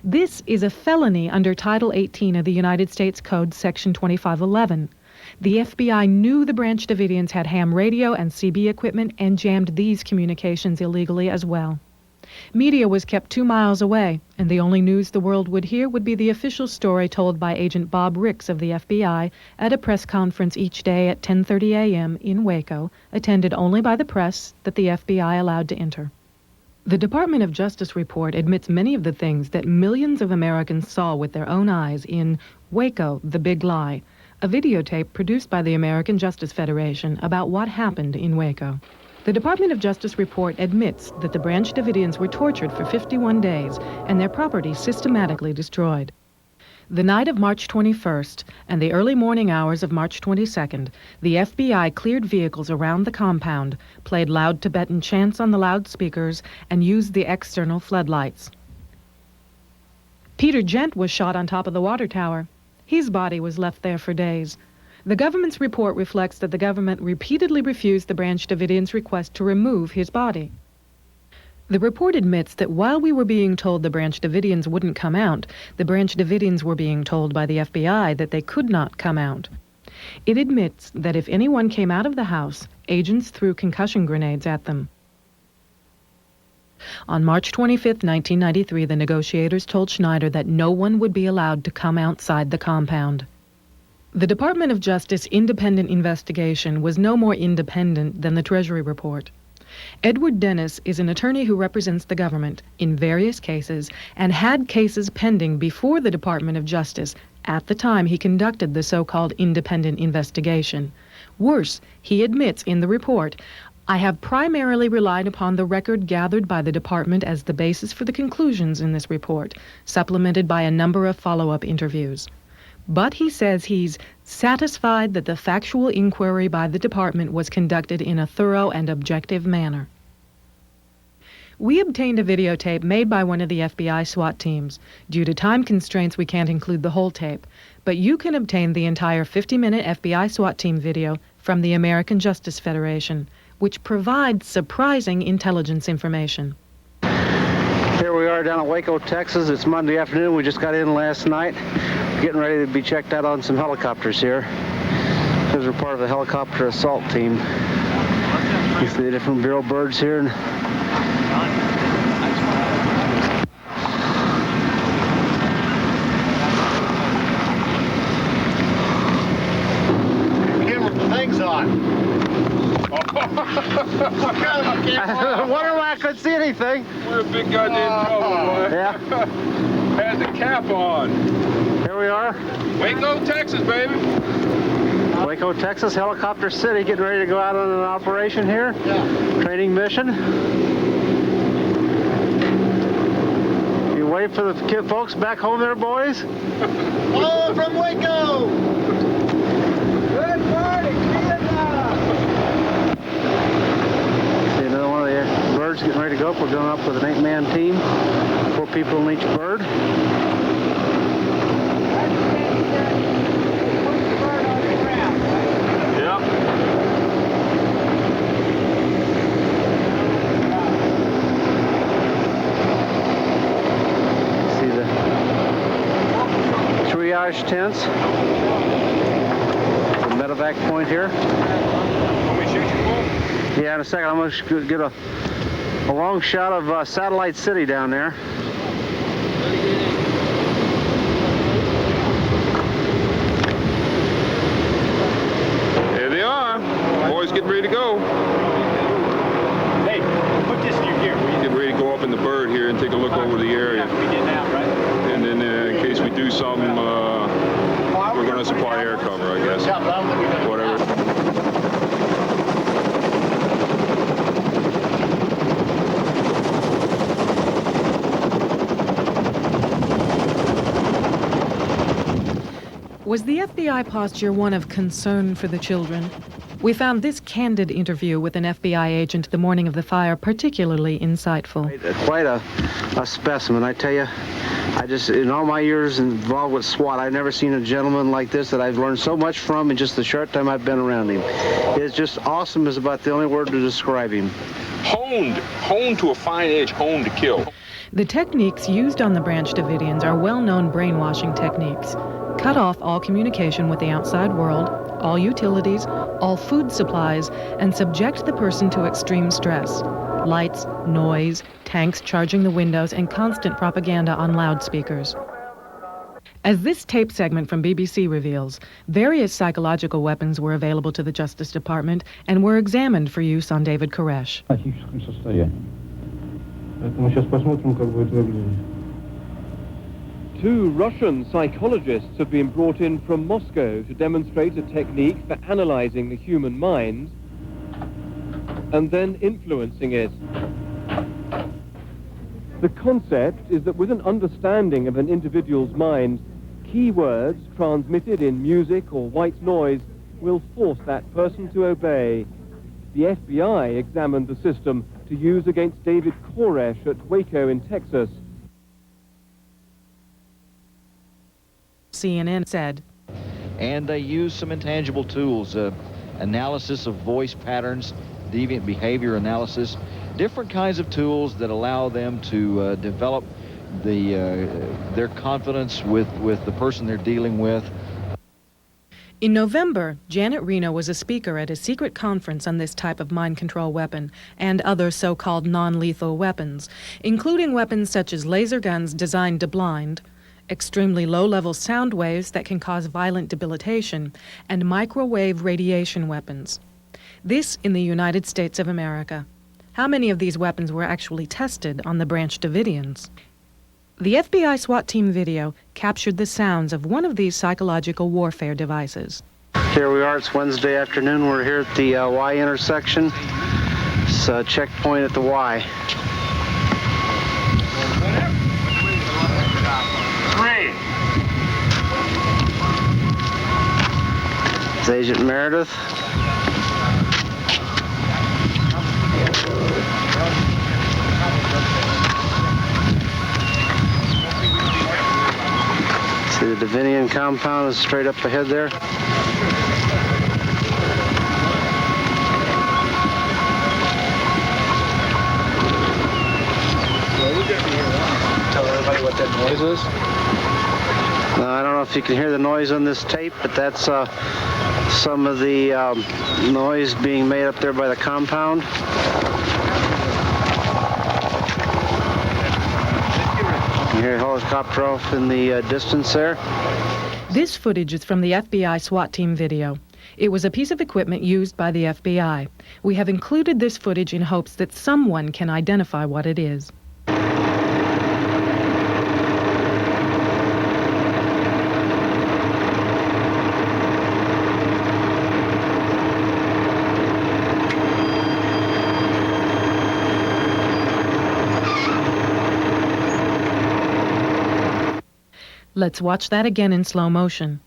[SPEAKER 1] This is a felony under Title 18 of the United States Code, Section 2511. The FBI knew the Branch Davidians had ham radio and CB equipment and jammed these communications illegally as well. Media was kept 2 miles away, and the only news the world would hear would be the official story told by Agent Bob Ricks of the FBI at a press conference each day at 10:30 a.m. in Waco, attended only by the press that the FBI allowed to enter. The Department of Justice report admits many of the things that millions of Americans saw with their own eyes in Waco, The Big Lie, a videotape produced by the American Justice Federation about what happened in Waco. The Department of Justice report admits that the Branch Davidians were tortured for 51 days and their property systematically destroyed. The night of March 21st and the early morning hours of March 22nd, the FBI cleared vehicles around the compound, played loud Tibetan chants on the loudspeakers, and used the external floodlights. Peter Gent was shot on top of the water tower. His body was left there for days. The government's report reflects that the government repeatedly refused the Branch Davidians' request to remove his body. The report admits that while we were being told the Branch Davidians wouldn't come out, the Branch Davidians were being told by the FBI that they could not come out. It admits that if anyone came out of the house, agents threw concussion grenades at them. On March 25, 1993, the negotiators told Schneider that no one would be allowed to come outside the compound. The Department of Justice independent investigation was no more independent than the Treasury report. Edward Dennis is an attorney who represents the government in various cases and had cases pending before the Department of Justice at the time he conducted the so-called independent investigation. Worse, he admits in the report, "I have primarily relied upon the record gathered by the department as the basis for the conclusions in this report, supplemented by a number of follow-up interviews." But he says he's satisfied that the factual inquiry by the department was conducted in a thorough and objective manner. We obtained a videotape made by one of the FBI SWAT teams. Due to time constraints, we can't include the whole tape, but you can obtain the entire 50-minute FBI SWAT team video from the American Justice Federation, which provides surprising intelligence information.
[SPEAKER 16] Here we are down at Waco, Texas. It's Monday afternoon. We just got in last night. Getting ready to be checked out on some helicopters here, because we're part of the helicopter assault team. You see the different Bureau birds here.
[SPEAKER 3] Camera, the thing's on.
[SPEAKER 16] I wonder why I couldn't see anything.
[SPEAKER 14] We're a big goddamn trouble, boy.
[SPEAKER 16] Yeah.
[SPEAKER 14] Had the cap on.
[SPEAKER 16] Here we are.
[SPEAKER 14] Waco, Texas, baby.
[SPEAKER 16] Waco, Texas, Helicopter City, getting ready to go out on an operation here.
[SPEAKER 3] Yeah.
[SPEAKER 16] Training mission. You wave for the folks back home there, boys.
[SPEAKER 3] Hello from Waco. Good morning,
[SPEAKER 16] See another one of the birds getting ready to go up. We're going up with an 8-man team. 4 people in each bird. Triage tents. The medevac point here. Yeah, in a second I'm going to get a long shot of Satellite City down there.
[SPEAKER 14] There they are. Boys getting ready to go.
[SPEAKER 3] Hey, put this in your gear.
[SPEAKER 14] Getting ready to go up in the bird here and take a look over the area.
[SPEAKER 3] We did now, right?
[SPEAKER 14] And then in case we do something, we're going to supply air cover, I guess. Whatever.
[SPEAKER 1] Was the FBI posture one of concern for the children? We found this candid interview with an FBI agent the morning of the fire particularly insightful.
[SPEAKER 16] Quite a specimen, I tell you. I just, in all my years involved with SWAT, I've never seen a gentleman like this that I've learned so much from in just the short time I've been around him. It's just awesome is about the only word to describe him.
[SPEAKER 14] Honed to a fine edge, honed to kill.
[SPEAKER 1] The techniques used on the Branch Davidians are well-known brainwashing techniques. Cut off all communication with the outside world, all utilities, all food supplies, and subject the person to extreme stress. Lights, noise, tanks charging the windows, and constant propaganda on loudspeakers. As this tape segment from BBC reveals, various psychological weapons were available to the Justice Department and were examined for use on David Koresh.
[SPEAKER 17] Two Russian psychologists have been brought in from Moscow to demonstrate a technique for analyzing the human mind and then influencing it. The concept is that with an understanding of an individual's mind, keywords transmitted in music or white noise will force that person to obey. The FBI examined the system to use against David Koresh at Waco in Texas.
[SPEAKER 1] CNN said.
[SPEAKER 18] And they use some intangible tools, analysis of voice patterns, deviant behavior analysis, different kinds of tools that allow them to develop their confidence with the person they're dealing with.
[SPEAKER 1] In November, Janet Reno was a speaker at a secret conference on this type of mind control weapon and other so-called non-lethal weapons, including weapons such as laser guns designed to blind, extremely low-level sound waves that can cause violent debilitation, and microwave radiation weapons. This in the United States of America. How many of these weapons were actually tested on the Branch Davidians? The FBI SWAT team video captured the sounds of one of these psychological warfare devices.
[SPEAKER 16] Here we are, it's Wednesday afternoon. We're here at the Y intersection. It's a checkpoint at the Y. It's Agent Meredith. See the Davinian compound is straight up ahead there.
[SPEAKER 7] Tell everybody what that noise is.
[SPEAKER 16] I don't know if you can hear the noise on this tape, but that's some of the noise being made up there by the compound. You hear a helicopter off in the distance there.
[SPEAKER 1] This footage is from the FBI SWAT team video. It was a piece of equipment used by the FBI. We have included this footage in hopes that someone can identify what it is. Let's watch that again in slow motion.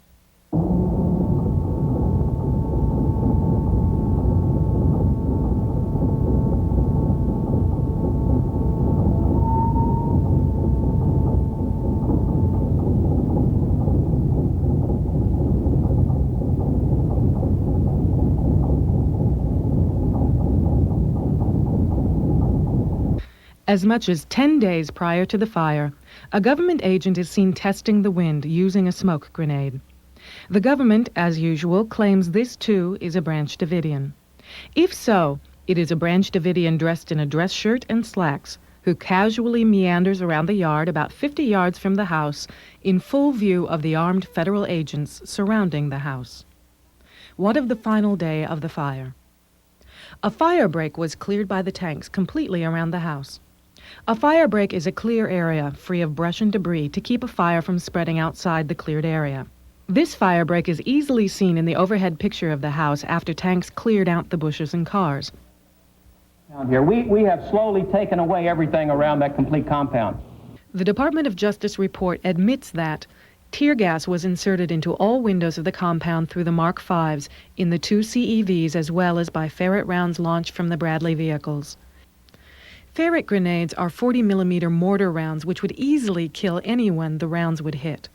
[SPEAKER 1] As much as 10 days prior to the fire, a government agent is seen testing the wind using a smoke grenade. The government, as usual, claims this too is a Branch Davidian. If so, it is a Branch Davidian dressed in a dress shirt and slacks who casually meanders around the yard about 50 yards from the house in full view of the armed federal agents surrounding the house. What of the final day of the fire? A fire break was cleared by the tanks completely around the house. A fire break is a clear area free of brush and debris to keep a fire from spreading outside the cleared area. This fire break is easily seen in the overhead picture of the house after tanks cleared out the bushes and cars.
[SPEAKER 19] Down here, we have slowly taken away everything around that complete compound.
[SPEAKER 1] The Department of Justice report admits that tear gas was inserted into all windows of the compound through the Mark Vs in the 2 CEVs as well as by ferret rounds launched from the Bradley vehicles. Ferret grenades are 40-millimeter mortar rounds which would easily kill anyone the rounds would hit.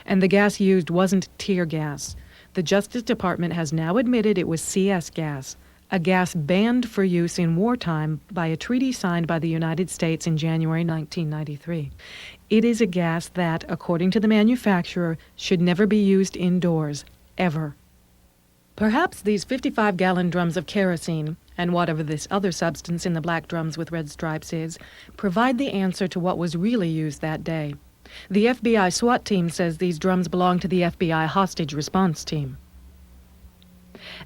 [SPEAKER 1] And the gas used wasn't tear gas. The Justice Department has now admitted it was CS gas, a gas banned for use in wartime by a treaty signed by the United States in January 1993. It is a gas that, according to the manufacturer, should never be used indoors, ever. Perhaps these 55-gallon drums of kerosene, and whatever this other substance in the black drums with red stripes is, provide the answer to what was really used that day. The FBI SWAT team says these drums belong to the FBI hostage response team.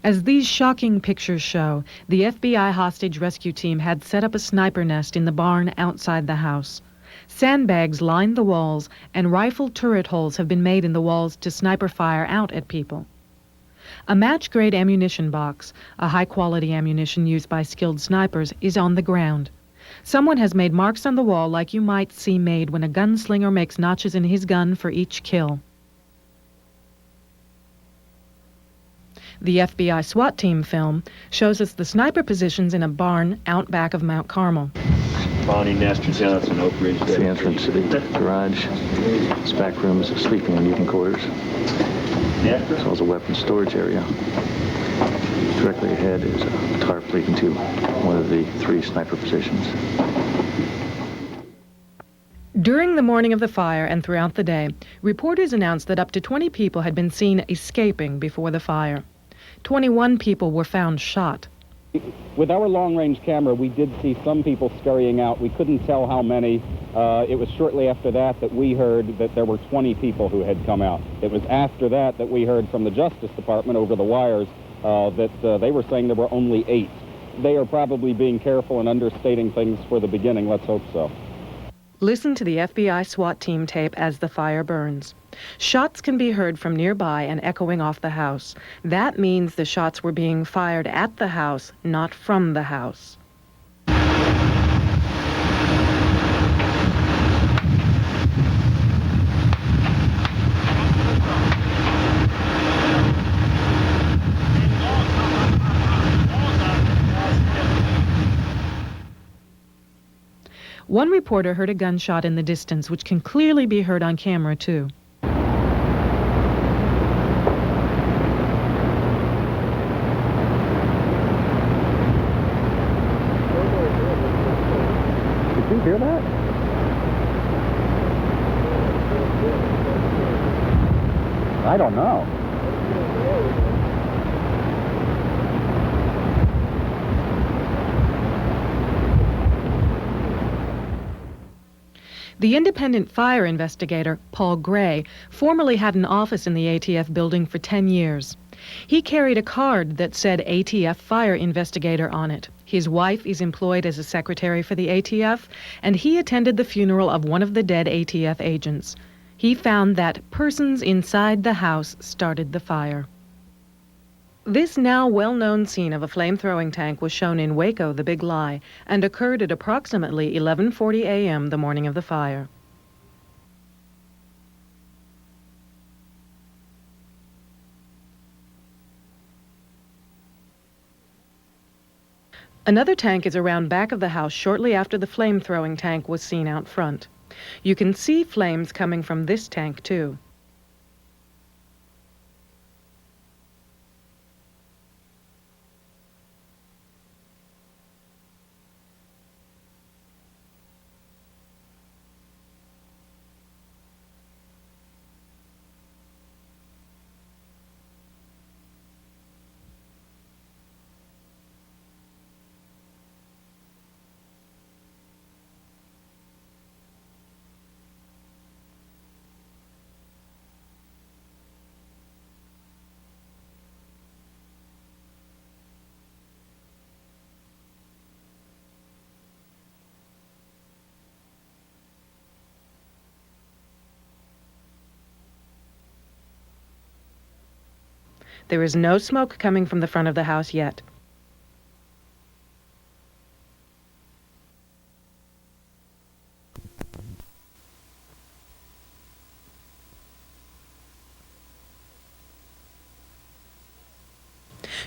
[SPEAKER 1] As these shocking pictures show, the FBI hostage rescue team had set up a sniper nest in the barn outside the house. Sandbags lined the walls, and rifle turret holes have been made in the walls to sniper fire out at people. A match-grade ammunition box, a high-quality ammunition used by skilled snipers, is on the ground. Someone has made marks on the wall like you might see made when a gunslinger makes notches in his gun for each kill. The FBI SWAT team film shows us the sniper positions in a barn out back of Mount Carmel.
[SPEAKER 10] Bonnie Nestor's down at an Oak Ridge. It's the entrance to the garage. This back room is sleeping and eating quarters. As well as a weapons storage area. Directly ahead is a tarp leading to one of the 3 sniper positions.
[SPEAKER 1] During the morning of the fire and throughout the day, reporters announced that up to 20 people had been seen escaping before the fire. 21 people were found shot.
[SPEAKER 20] With our long-range camera, we did see some people scurrying out. We couldn't tell how many. It was shortly after that that we heard that there were 20 people who had come out. It was after that that we heard from the Justice Department over the wires that they were saying there were only 8. They are probably being careful and understating things for the beginning. Let's hope so.
[SPEAKER 1] Listen to the FBI SWAT team tape as the fire burns. Shots can be heard from nearby and echoing off the house. That means the shots were being fired at the house, not from the house. One reporter heard a gunshot in the distance, which can clearly be heard on camera, too.
[SPEAKER 20] Did you hear that? I don't know.
[SPEAKER 1] The independent fire investigator, Paul Gray, formerly had an office in the ATF building for 10 years. He carried a card that said ATF Fire Investigator on it. His wife is employed as a secretary for the ATF, and he attended the funeral of one of the dead ATF agents. He found that persons inside the house started the fire. This now well-known scene of a flame-throwing tank was shown in Waco, the Big Lie, and occurred at approximately 11:40 a.m. the morning of the fire. Another tank is around back of the house shortly after the flame-throwing tank was seen out front. You can see flames coming from this tank, too. There is no smoke coming from the front of the house yet.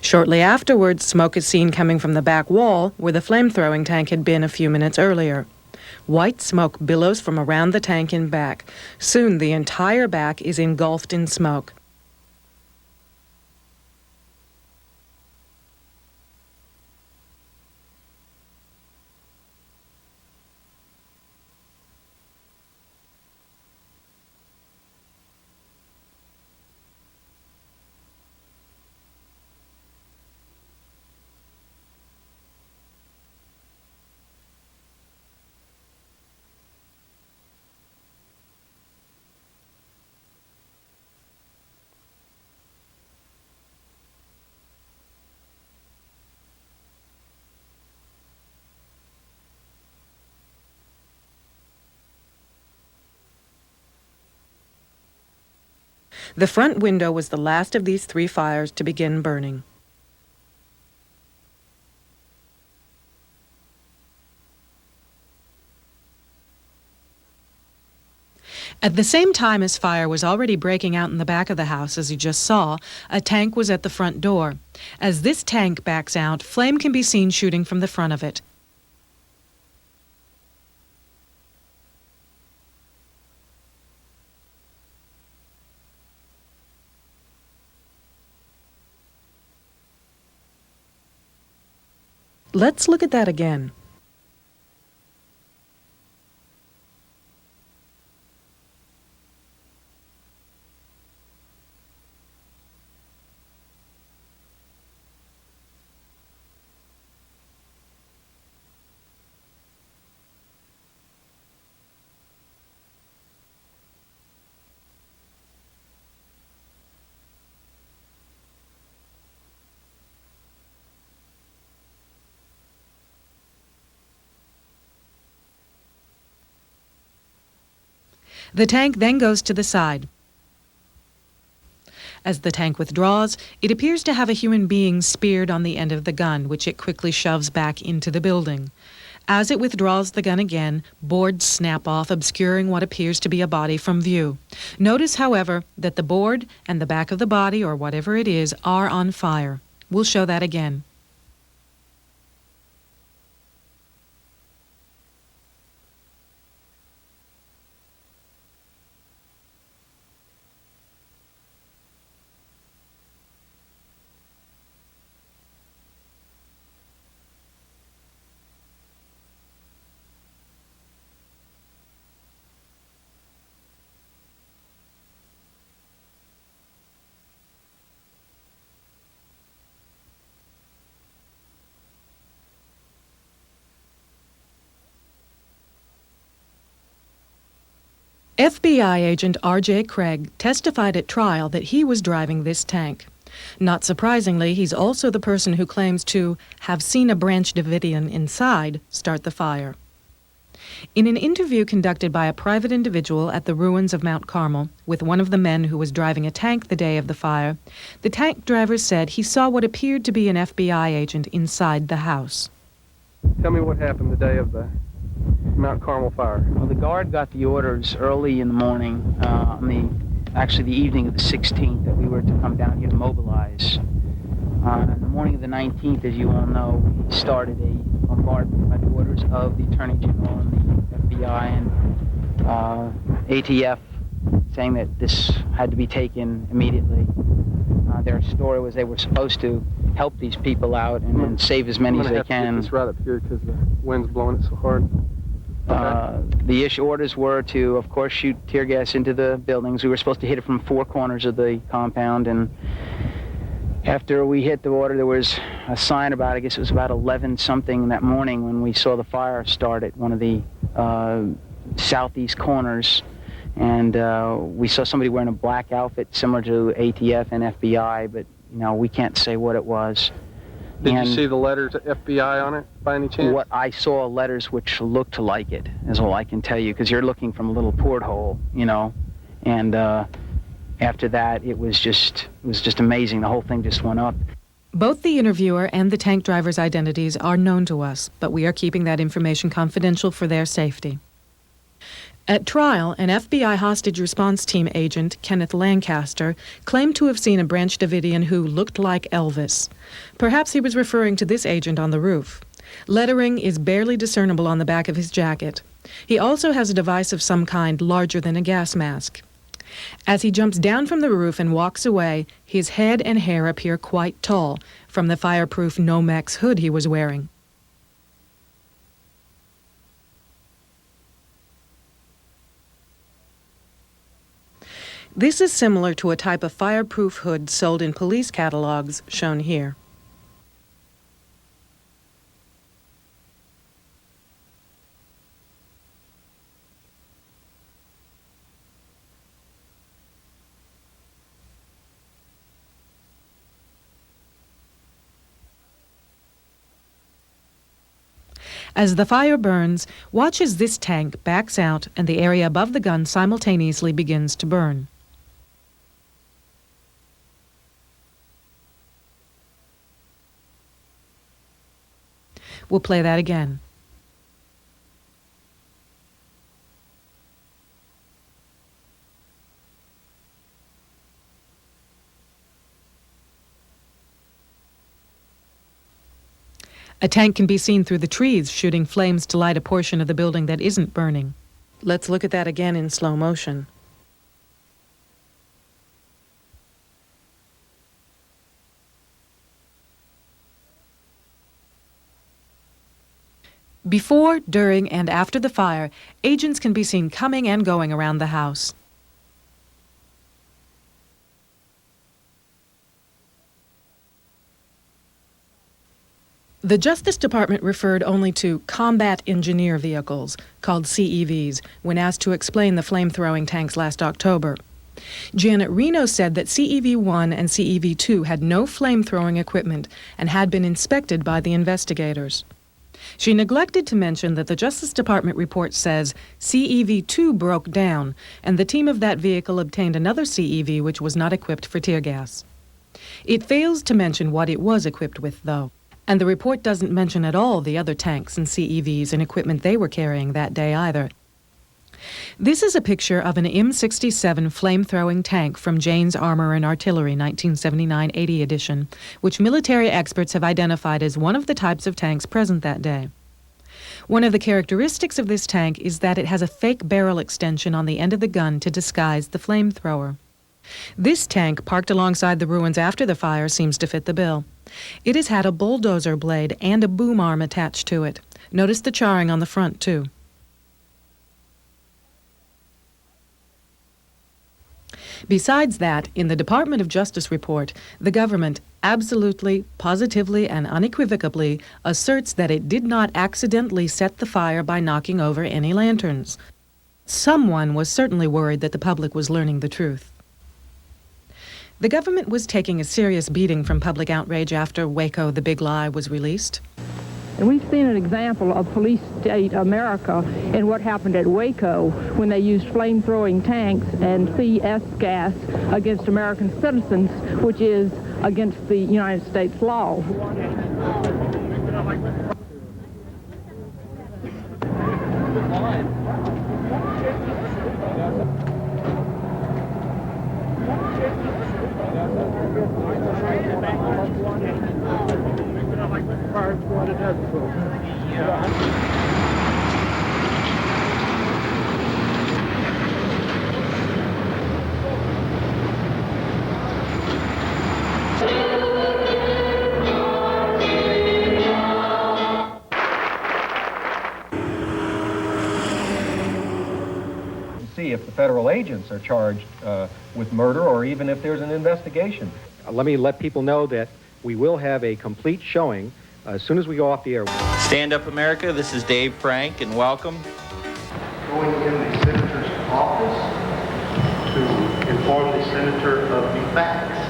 [SPEAKER 1] Shortly afterwards, smoke is seen coming from the back wall where the flame-throwing tank had been a few minutes earlier. White smoke billows from around the tank in back. Soon the entire back is engulfed in smoke. The front window was the last of these 3 fires to begin burning. At the same time as fire was already breaking out in the back of the house, as you just saw, a tank was at the front door. As this tank backs out, flame can be seen shooting from the front of it. Let's look at that again. The tank then goes to the side. As the tank withdraws, it appears to have a human being speared on the end of the gun, which it quickly shoves back into the building. As it withdraws the gun again, boards snap off, obscuring what appears to be a body from view. Notice, however, that the board and the back of the body, or whatever it is, are on fire. We'll show that again. FBI agent R.J. Craig testified at trial that he was driving this tank. Not surprisingly, he's also the person who claims to have seen a Branch Davidian inside start the fire. In an interview conducted by a private individual at the ruins of Mount Carmel with one of the men who was driving a tank the day of the fire, the tank driver said he saw what appeared to be an FBI agent inside the house.
[SPEAKER 2] Tell me what happened the day of the Mount Carmel fire.
[SPEAKER 4] Well, the guard got the orders early in the morning, actually the evening of the 16th, that we were to come down here to mobilize. On the morning of the 19th, as you all know, we started a bombardment by the orders of the Attorney General and the FBI and ATF, saying that this had to be taken immediately. Their story was they were supposed to help these people out and save as many as they can.
[SPEAKER 2] I'm going to have to get this right up here because the wind's blowing it so hard.
[SPEAKER 4] The orders were to, of course, shoot tear gas into the buildings. We were supposed to hit it from 4 corners of the compound, and after we hit the water, there was a sign about, I guess it was about 11-something that morning when we saw the fire start at one of the southeast corners. And we saw somebody wearing a black outfit similar to ATF and FBI, but, you know, we can't say what it was.
[SPEAKER 2] Did you see the letters FBI on it by any chance?
[SPEAKER 4] What I saw letters which looked like it is all I can tell you, because you're looking from a little porthole, you know. And after that, it was just amazing. The whole thing just went up.
[SPEAKER 1] Both the interviewer and the tank driver's identities are known to us, but we are keeping that information confidential for their safety. At trial, an FBI hostage response team agent, Kenneth Lancaster, claimed to have seen a Branch Davidian who looked like Elvis. Perhaps he was referring to this agent on the roof. Lettering is barely discernible on the back of his jacket. He also has a device of some kind larger than a gas mask. As he jumps down from the roof and walks away, his head and hair appear quite tall from the fireproof Nomex hood he was wearing. This is similar to a type of fireproof hood sold in police catalogs, shown here. As the fire burns, watch as this tank backs out and the area above the gun simultaneously begins to burn. We'll play that again. A tank can be seen through the trees, shooting flames to light a portion of the building that isn't burning. Let's look at that again in slow motion. Before, during, and after the fire, agents can be seen coming and going around the house. The Justice Department referred only to combat engineer vehicles, called CEVs, when asked to explain the flame-throwing tanks last October. Janet Reno said that CEV-1 and CEV-2 had no flame-throwing equipment and had been inspected by the investigators. She neglected to mention that the Justice Department report says CEV-2 broke down, and the team of that vehicle obtained another CEV which was not equipped for tear gas. It fails to mention what it was equipped with, though. And the report doesn't mention at all the other tanks and CEVs and equipment they were carrying that day either. This is a picture of an M67 flame-throwing tank from Jane's Armor and Artillery 1979-80 edition, which military experts have identified as one of the types of tanks present that day. One of the characteristics of this tank is that it has a fake barrel extension on the end of the gun to disguise the flamethrower. This tank, parked alongside the ruins after the fire, seems to fit the bill. It has had a bulldozer blade and a boom arm attached to it. Notice the charring on the front, too. Besides that, in the Department of Justice report, the government absolutely, positively, and unequivocally asserts that it did not accidentally set the fire by knocking over any lanterns. Someone was certainly worried that the public was learning the truth. The government was taking a serious beating from public outrage after Waco, the Big Lie, was released.
[SPEAKER 6] And we've seen an example of police state America in what happened at Waco when they used flame-throwing tanks and CS gas against American citizens, which is against the United States law.
[SPEAKER 21] See if the federal agents are charged with murder or even if there's an investigation.
[SPEAKER 22] Let me let people know that we will have a complete showing as soon as we go off the air.
[SPEAKER 23] Stand Up America, this is Dave Frank, and welcome.
[SPEAKER 24] Going in the senator's office to inform the senator of the facts.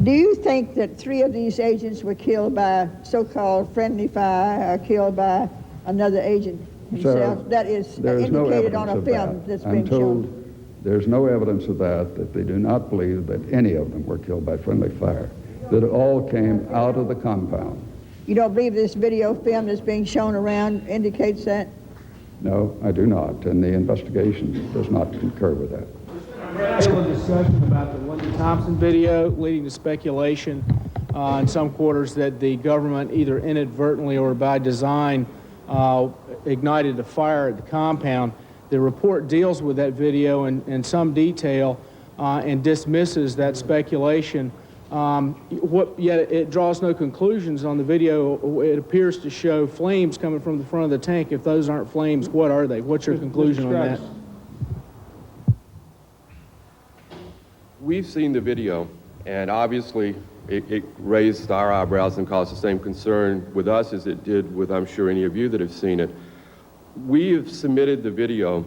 [SPEAKER 25] Do you think that 3 of these agents were killed by so-called friendly fire or killed by another agent himself?
[SPEAKER 26] Sir,
[SPEAKER 25] that is
[SPEAKER 26] there's no
[SPEAKER 25] indicated on a
[SPEAKER 26] evidence
[SPEAKER 25] film
[SPEAKER 26] of
[SPEAKER 25] that's
[SPEAKER 26] that.
[SPEAKER 25] been
[SPEAKER 26] I'm told
[SPEAKER 25] shown.
[SPEAKER 26] there's no evidence of that they do not believe that any of them were killed by friendly fire, that it all came out of the compound.
[SPEAKER 25] You don't believe this video film that's being shown around indicates that?
[SPEAKER 26] No, I do not, and the investigation does not concur with that.
[SPEAKER 27] A discussion about the Wendy Thompson video, leading to speculation in some quarters that the government either inadvertently or by design ignited a fire at the compound. The report deals with that video in some detail and dismisses that speculation. Yet it draws no conclusions on the video. It appears to show flames coming from the front of the tank. If those aren't flames, what are they? What's your conclusion on that?
[SPEAKER 28] We've seen the video, and obviously it raised our eyebrows and caused the same concern with us as it did with, I'm sure, any of you that have seen it. We have submitted the video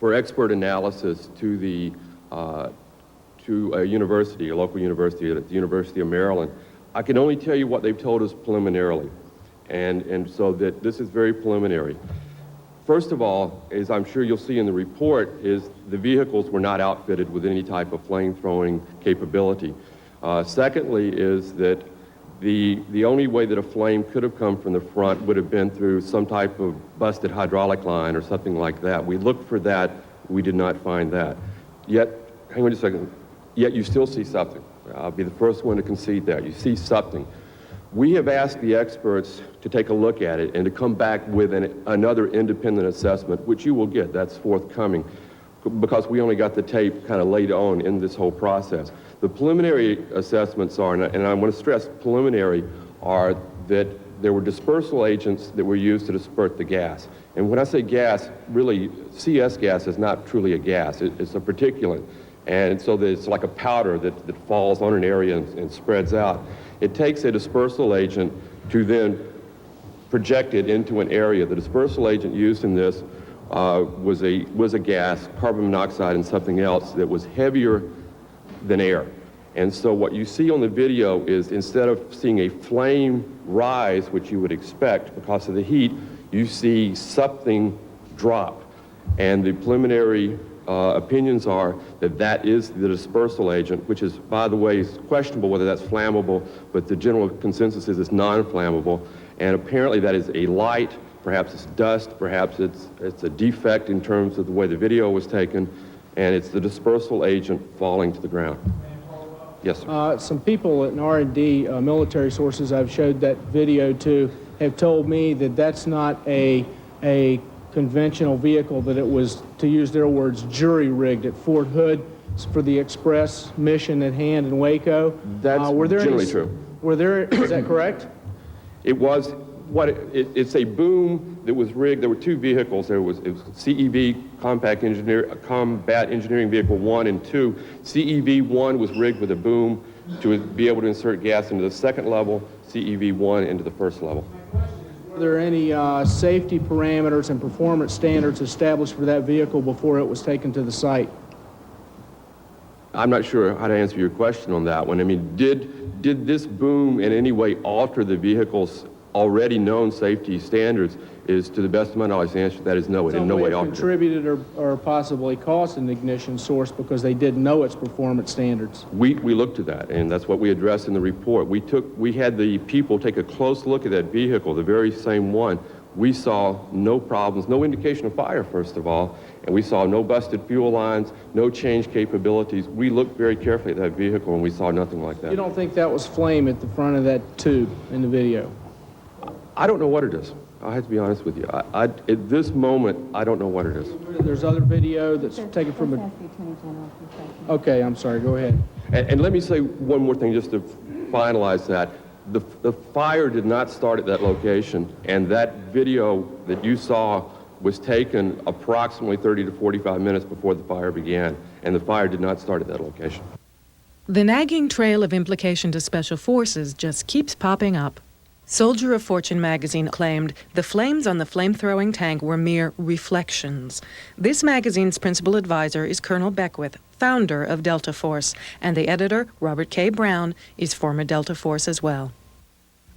[SPEAKER 28] for expert analysis to a university, a local university at the University of Maryland. I can only tell you what they've told us preliminarily, and so that this is very preliminary. First of all, as I'm sure you'll see in the report, is the vehicles were not outfitted with any type of flame-throwing capability. Secondly is that the only way that a flame could have come from the front would have been through some type of busted hydraulic line or something like that. We looked for that. We did not find that. Yet, hang on just a second, yet you still see something. I'll be the first one to concede that. You see something. We have asked the experts to take a look at it and to come back with another independent assessment, which you will get. That's forthcoming, because we only got the tape kind of laid on in this whole process. The preliminary assessments are, and I want to stress preliminary, are that there were dispersal agents that were used to disperse the gas. And when I say gas, really, CS gas is not truly a gas. It's a particulate. And so it's like a powder that falls on an area and spreads out. It takes a dispersal agent to then project it into an area. The dispersal agent used in this was a gas, carbon monoxide and something else that was heavier than air. And so what you see on the video is, instead of seeing a flame rise, which you would expect because of the heat, you see something drop. And the preliminary opinions are that that is the dispersal agent, which is, by the way, is questionable whether that's flammable, but the general consensus is it's non-flammable. And apparently that is a light, perhaps it's dust, perhaps it's a defect in terms of the way the video was taken, and it's the dispersal agent falling to the ground. Yes, sir.
[SPEAKER 27] Some people at R&D, military sources I've showed that video to, have told me that that's not a conventional vehicle, that it was, to use their words, jury-rigged at Fort Hood for the express mission at hand in Waco.
[SPEAKER 28] That's generally true.
[SPEAKER 27] Is that correct?
[SPEAKER 28] It was, it's a boom that was rigged. There were two vehicles. It was CEV, Combat Engineering Vehicle 1 and 2. CEV 1 was rigged with a boom to be able to insert gas into the second level, CEV 1 into the first level.
[SPEAKER 27] Were there any safety parameters and performance standards established for that vehicle before it was taken to the site?
[SPEAKER 28] I'm not sure how to answer your question on that one. I mean, did this boom in any way alter the vehicle's already known safety standards? Is, to the best of my knowledge, the answer to that is no. It in no way altered.
[SPEAKER 27] Contributed or possibly caused an ignition source because they didn't know its performance standards.
[SPEAKER 28] We looked at that, and that's what we addressed in the report. We had the people take a close look at that vehicle, the very same one. We saw no problems, no indication of fire, first of all, and we saw no busted fuel lines, no change capabilities. We looked very carefully at that vehicle, and we saw nothing like that.
[SPEAKER 27] You don't think that was flame at the front of that tube in the video?
[SPEAKER 28] I don't know what it is. I have to be honest with you. At this moment, I don't know what it is.
[SPEAKER 27] There's other video that's taken from a... Okay, I'm sorry. Go ahead.
[SPEAKER 28] And let me say one more thing just to finalize that. The fire did not start at that location, and that video that you saw was taken approximately 30 to 45 minutes before the fire began, and the fire did not start at that location.
[SPEAKER 1] The nagging trail of implication to special forces just keeps popping up. Soldier of Fortune magazine claimed the flames on the flame-throwing tank were mere reflections. This magazine's principal advisor is Colonel Beckwith, founder of Delta Force, and the editor, Robert K. Brown, is former Delta Force as well.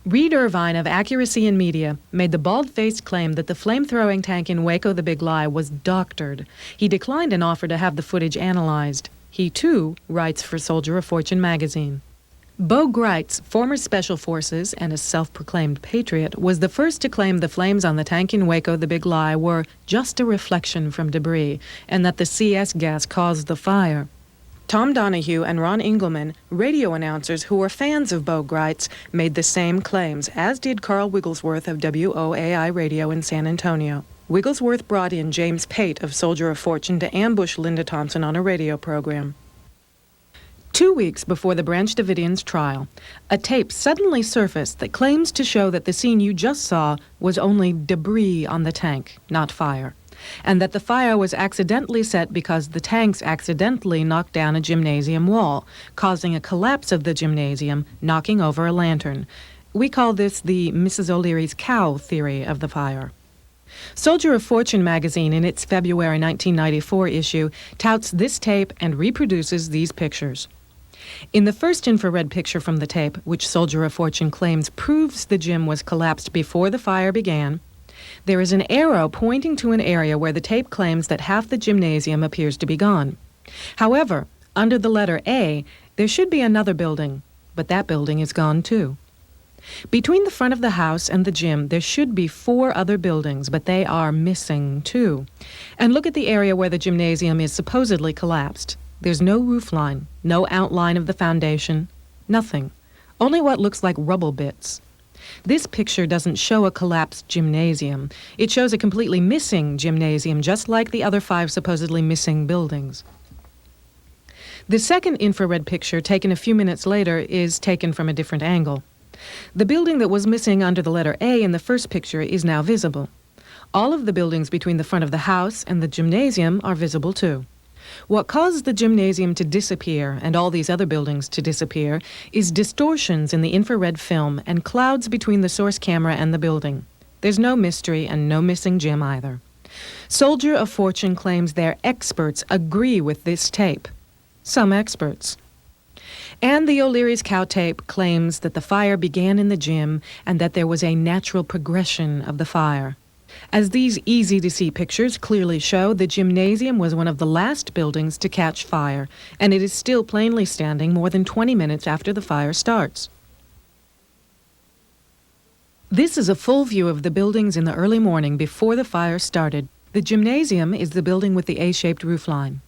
[SPEAKER 1] Reed Irvine of Accuracy in Media made the bald-faced claim that the flame-throwing tank in Waco the Big Lie was doctored. He declined an offer to have the footage analyzed. He, too, writes for Soldier of Fortune magazine. Bo Greitz, former Special Forces and a self-proclaimed patriot, was the first to claim the flames on the tank in Waco the Big Lie were just a reflection from debris, and that the CS gas caused the fire. Tom Donahue and Ron Engelman, radio announcers who were fans of Bo Greitz, made the same claims, as did Carl Wigglesworth of WOAI Radio in San Antonio. Wigglesworth brought in James Pate of Soldier of Fortune to ambush Linda Thompson on a radio program. 2 weeks before the Branch Davidians' trial, a tape suddenly surfaced that claims to show that the scene you just saw was only debris on the tank, not fire, and that the fire was accidentally set because the tanks accidentally knocked down a gymnasium wall, causing a collapse of the gymnasium, knocking over a lantern. We call this the Mrs. O'Leary's cow theory of the fire. Soldier of Fortune magazine, in its February 1994 issue, touts this tape and reproduces these pictures. In the first infrared picture from the tape, which Soldier of Fortune claims proves the gym was collapsed before the fire began, There is an arrow pointing to an area where the tape claims that half the gymnasium appears to be gone. However, under the letter A, there should be another building, but that building is gone too. Between the front of the house and the gym, there should be 4 other buildings, but they are missing too. And look at the area where the gymnasium is supposedly collapsed. There's no roof line, no outline of the foundation, nothing. Only what looks like rubble bits. This picture doesn't show a collapsed gymnasium. It shows a completely missing gymnasium, just like the other 5 supposedly missing buildings. The second infrared picture, taken a few minutes later, is taken from a different angle. The building that was missing under the letter A in the first picture is now visible. All of the buildings between the front of the house and the gymnasium are visible too. What caused the gymnasium to disappear and all these other buildings to disappear is distortions in the infrared film and clouds between the source camera and the building. There's no mystery and no missing gym either. Soldier of Fortune claims their experts agree with this tape. Some experts. And the O'Leary's cow tape claims that the fire began in the gym and that there was a natural progression of the fire. As these easy-to-see pictures clearly show, the gymnasium was one of the last buildings to catch fire, and it is still plainly standing more than 20 minutes after the fire starts. This is a full view of the buildings in the early morning before the fire started. The gymnasium is the building with the A-shaped roofline.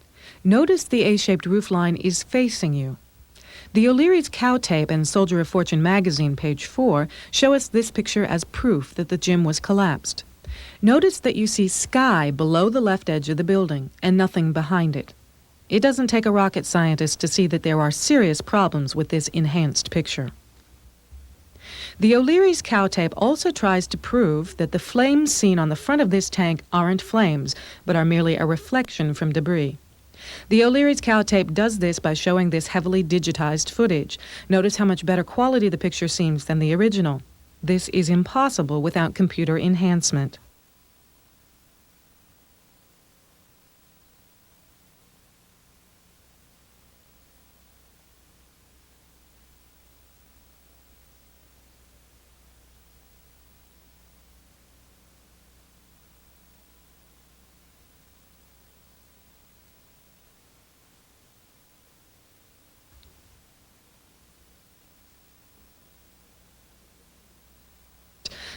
[SPEAKER 1] Notice the A-shaped roofline is facing you. The O'Leary's cow tape and Soldier of Fortune magazine, page 4, show us this picture as proof that the gym was collapsed. Notice that you see sky below the left edge of the building and nothing behind it. It doesn't take a rocket scientist to see that there are serious problems with this enhanced picture. The O'Leary's cow tape also tries to prove that the flames seen on the front of this tank aren't flames, but are merely a reflection from debris. The O'Leary's cow tape does this by showing this heavily digitized footage. Notice how much better quality the picture seems than the original. This is impossible without computer enhancement.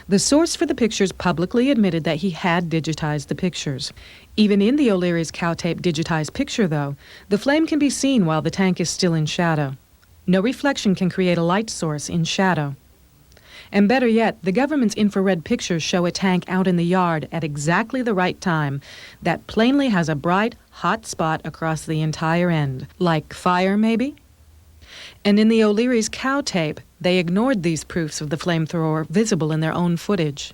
[SPEAKER 1] The source for the pictures publicly admitted that he had digitized the pictures. Even in the O'Leary's cow tape digitized picture, though, the flame can be seen while the tank is still in shadow. No reflection can create a light source in shadow. And better yet, the government's infrared pictures show a tank out in the yard at exactly the right time that plainly has a bright, hot spot across the entire end. Like fire, maybe? And in the O'Leary's cow tape, they ignored these proofs of the flamethrower visible in their own footage.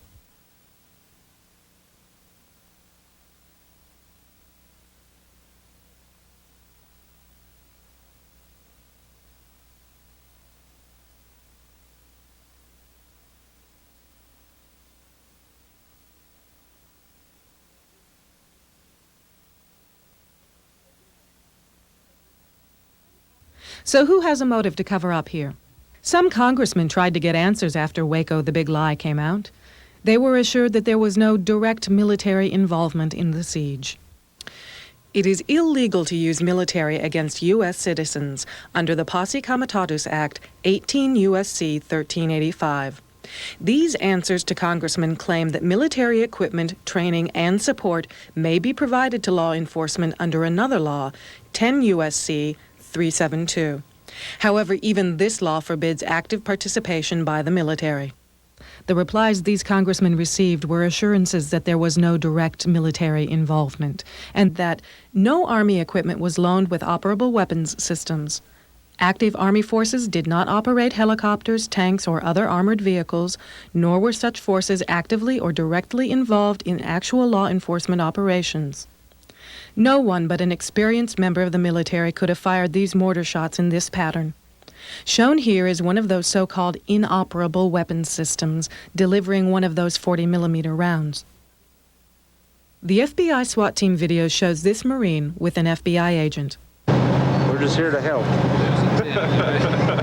[SPEAKER 1] So who has a motive to cover up here? Some congressmen tried to get answers after Waco, the big lie, came out. They were assured that there was no direct military involvement in the siege. It is illegal to use military against U.S. citizens under the Posse Comitatus Act, 18 U.S.C. 1385. These answers to congressmen claim that military equipment, training, and support may be provided to law enforcement under another law, 10 U.S.C. 372. However, even this law forbids active participation by the military. The replies these congressmen received were assurances that there was no direct military involvement, and that no Army equipment was loaned with operable weapons systems. Active Army forces did not operate helicopters, tanks, or other armored vehicles, nor were such forces actively or directly involved in actual law enforcement operations. No one but an experienced member of the military could have fired these mortar shots in this pattern. Shown here is one of those so-called inoperable weapons systems, delivering one of those 40-millimeter rounds. The FBI SWAT team video shows this Marine with an FBI agent.
[SPEAKER 16] We're just here to help.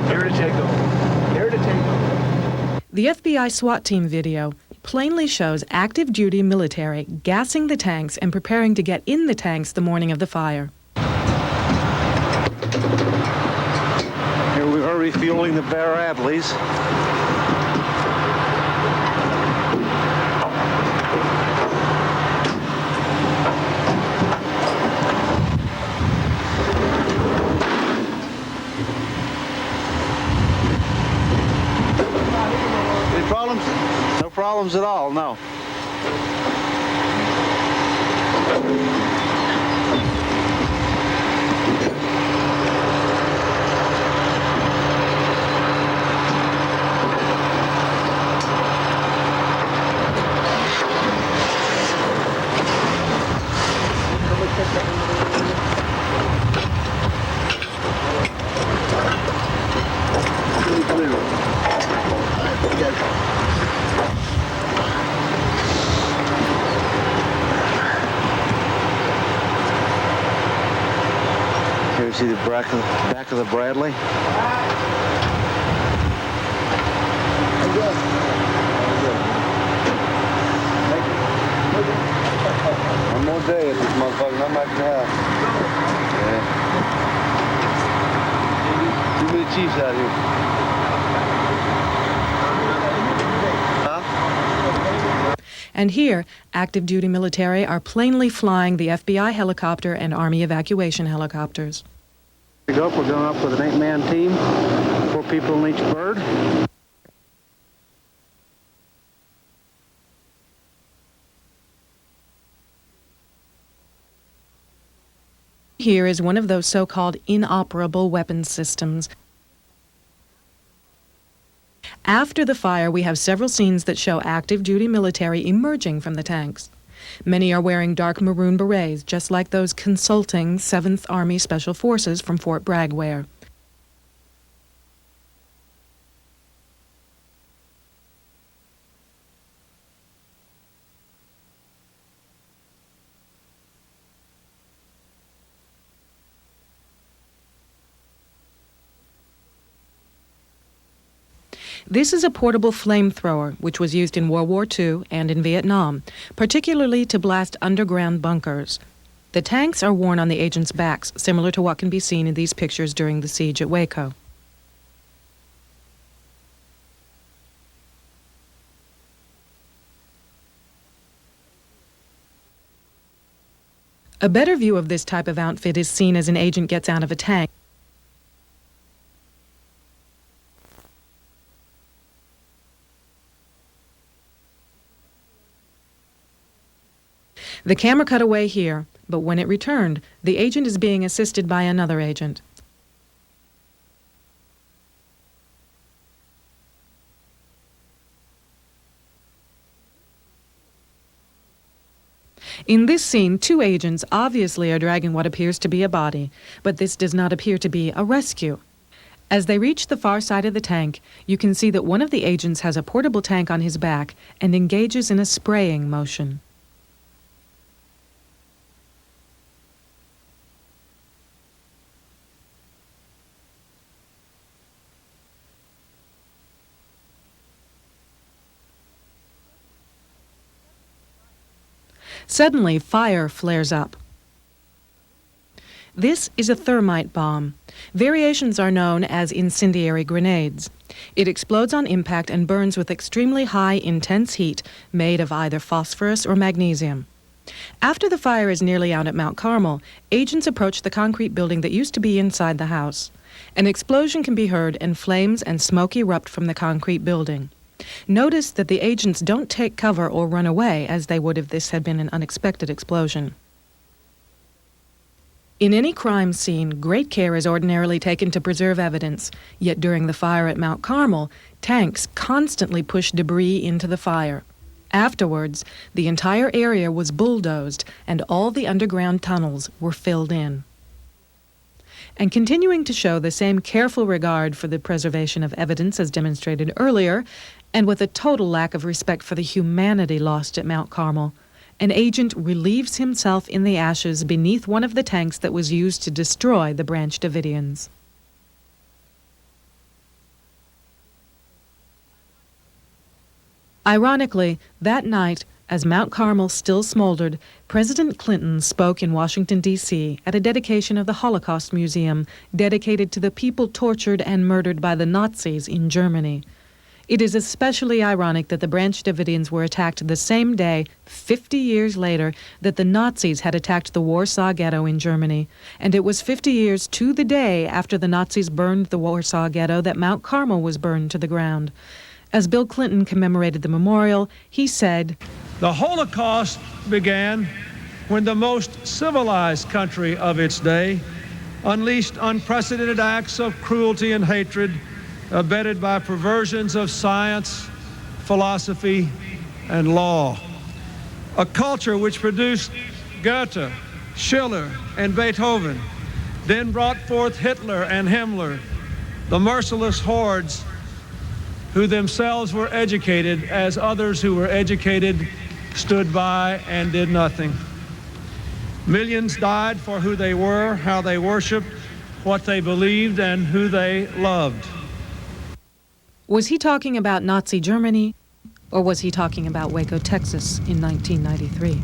[SPEAKER 3] Here to take over. Here to take over.
[SPEAKER 1] The FBI SWAT team video plainly shows active duty military gassing the tanks and preparing to get in the tanks the morning of the fire.
[SPEAKER 16] Here we are refueling the Bear Adleys. Any problems? No problems at all, no. Here you see the back of the Bradley. One more day at this motherfucker, not much to have. Yeah. Too many chiefs out here.
[SPEAKER 1] And here, active duty military are plainly flying the FBI helicopter and Army evacuation helicopters.
[SPEAKER 16] Here we go, we're going up with an 8-man team, 4 people in each bird.
[SPEAKER 1] Here is one of those so-called inoperable weapons systems. After the fire, we have several scenes that show active duty military emerging from the tanks. Many are wearing dark maroon berets, just like those consulting 7th Army Special Forces from Fort Bragg wear. This is a portable flamethrower, which was used in World War II and in Vietnam, particularly to blast underground bunkers. The tanks are worn on the agents' backs, similar to what can be seen in these pictures during the siege at Waco. A better view of this type of outfit is seen as an agent gets out of a tank. The camera cut away here, but when it returned, the agent is being assisted by another agent. In this scene, 2 agents obviously are dragging what appears to be a body, but this does not appear to be a rescue. As they reach the far side of the tank, you can see that one of the agents has a portable tank on his back and engages in a spraying motion. Suddenly, fire flares up. This is a thermite bomb. Variations are known as incendiary grenades. It explodes on impact and burns with extremely high, intense heat made of either phosphorus or magnesium. After the fire is nearly out at Mount Carmel, agents approach the concrete building that used to be inside the house. An explosion can be heard and flames and smoke erupt from the concrete building. Notice that the agents don't take cover or run away as they would if this had been an unexpected explosion. In any crime scene, great care is ordinarily taken to preserve evidence, yet during the fire at Mount Carmel, tanks constantly pushed debris into the fire. Afterwards, the entire area was bulldozed and all the underground tunnels were filled in. And continuing to show the same careful regard for the preservation of evidence as demonstrated earlier, and with a total lack of respect for the humanity lost at Mount Carmel, an agent relieves himself in the ashes beneath one of the tanks that was used to destroy the Branch Davidians. Ironically, that night, as Mount Carmel still smoldered, President Clinton spoke in Washington, D.C. at a dedication of the Holocaust Museum dedicated to the people tortured and murdered by the Nazis in Germany. It is especially ironic that the Branch Davidians were attacked the same day, 50 years later, that the Nazis had attacked the Warsaw Ghetto in Germany. And it was 50 years to the day after the Nazis burned the Warsaw Ghetto that Mount Carmel was burned to the ground. As Bill Clinton commemorated the memorial, he said,
[SPEAKER 3] "The Holocaust began when the most civilized country of its day unleashed unprecedented acts of cruelty and hatred abetted by perversions of science, philosophy, and law. A culture which produced Goethe, Schiller, and Beethoven, then brought forth Hitler and Himmler, the merciless hordes who themselves were educated as others who were educated stood by and did nothing. Millions died for who they were, how they worshiped, what they believed, and who they loved."
[SPEAKER 1] Was he talking about Nazi Germany, or was he talking about Waco, Texas in 1993?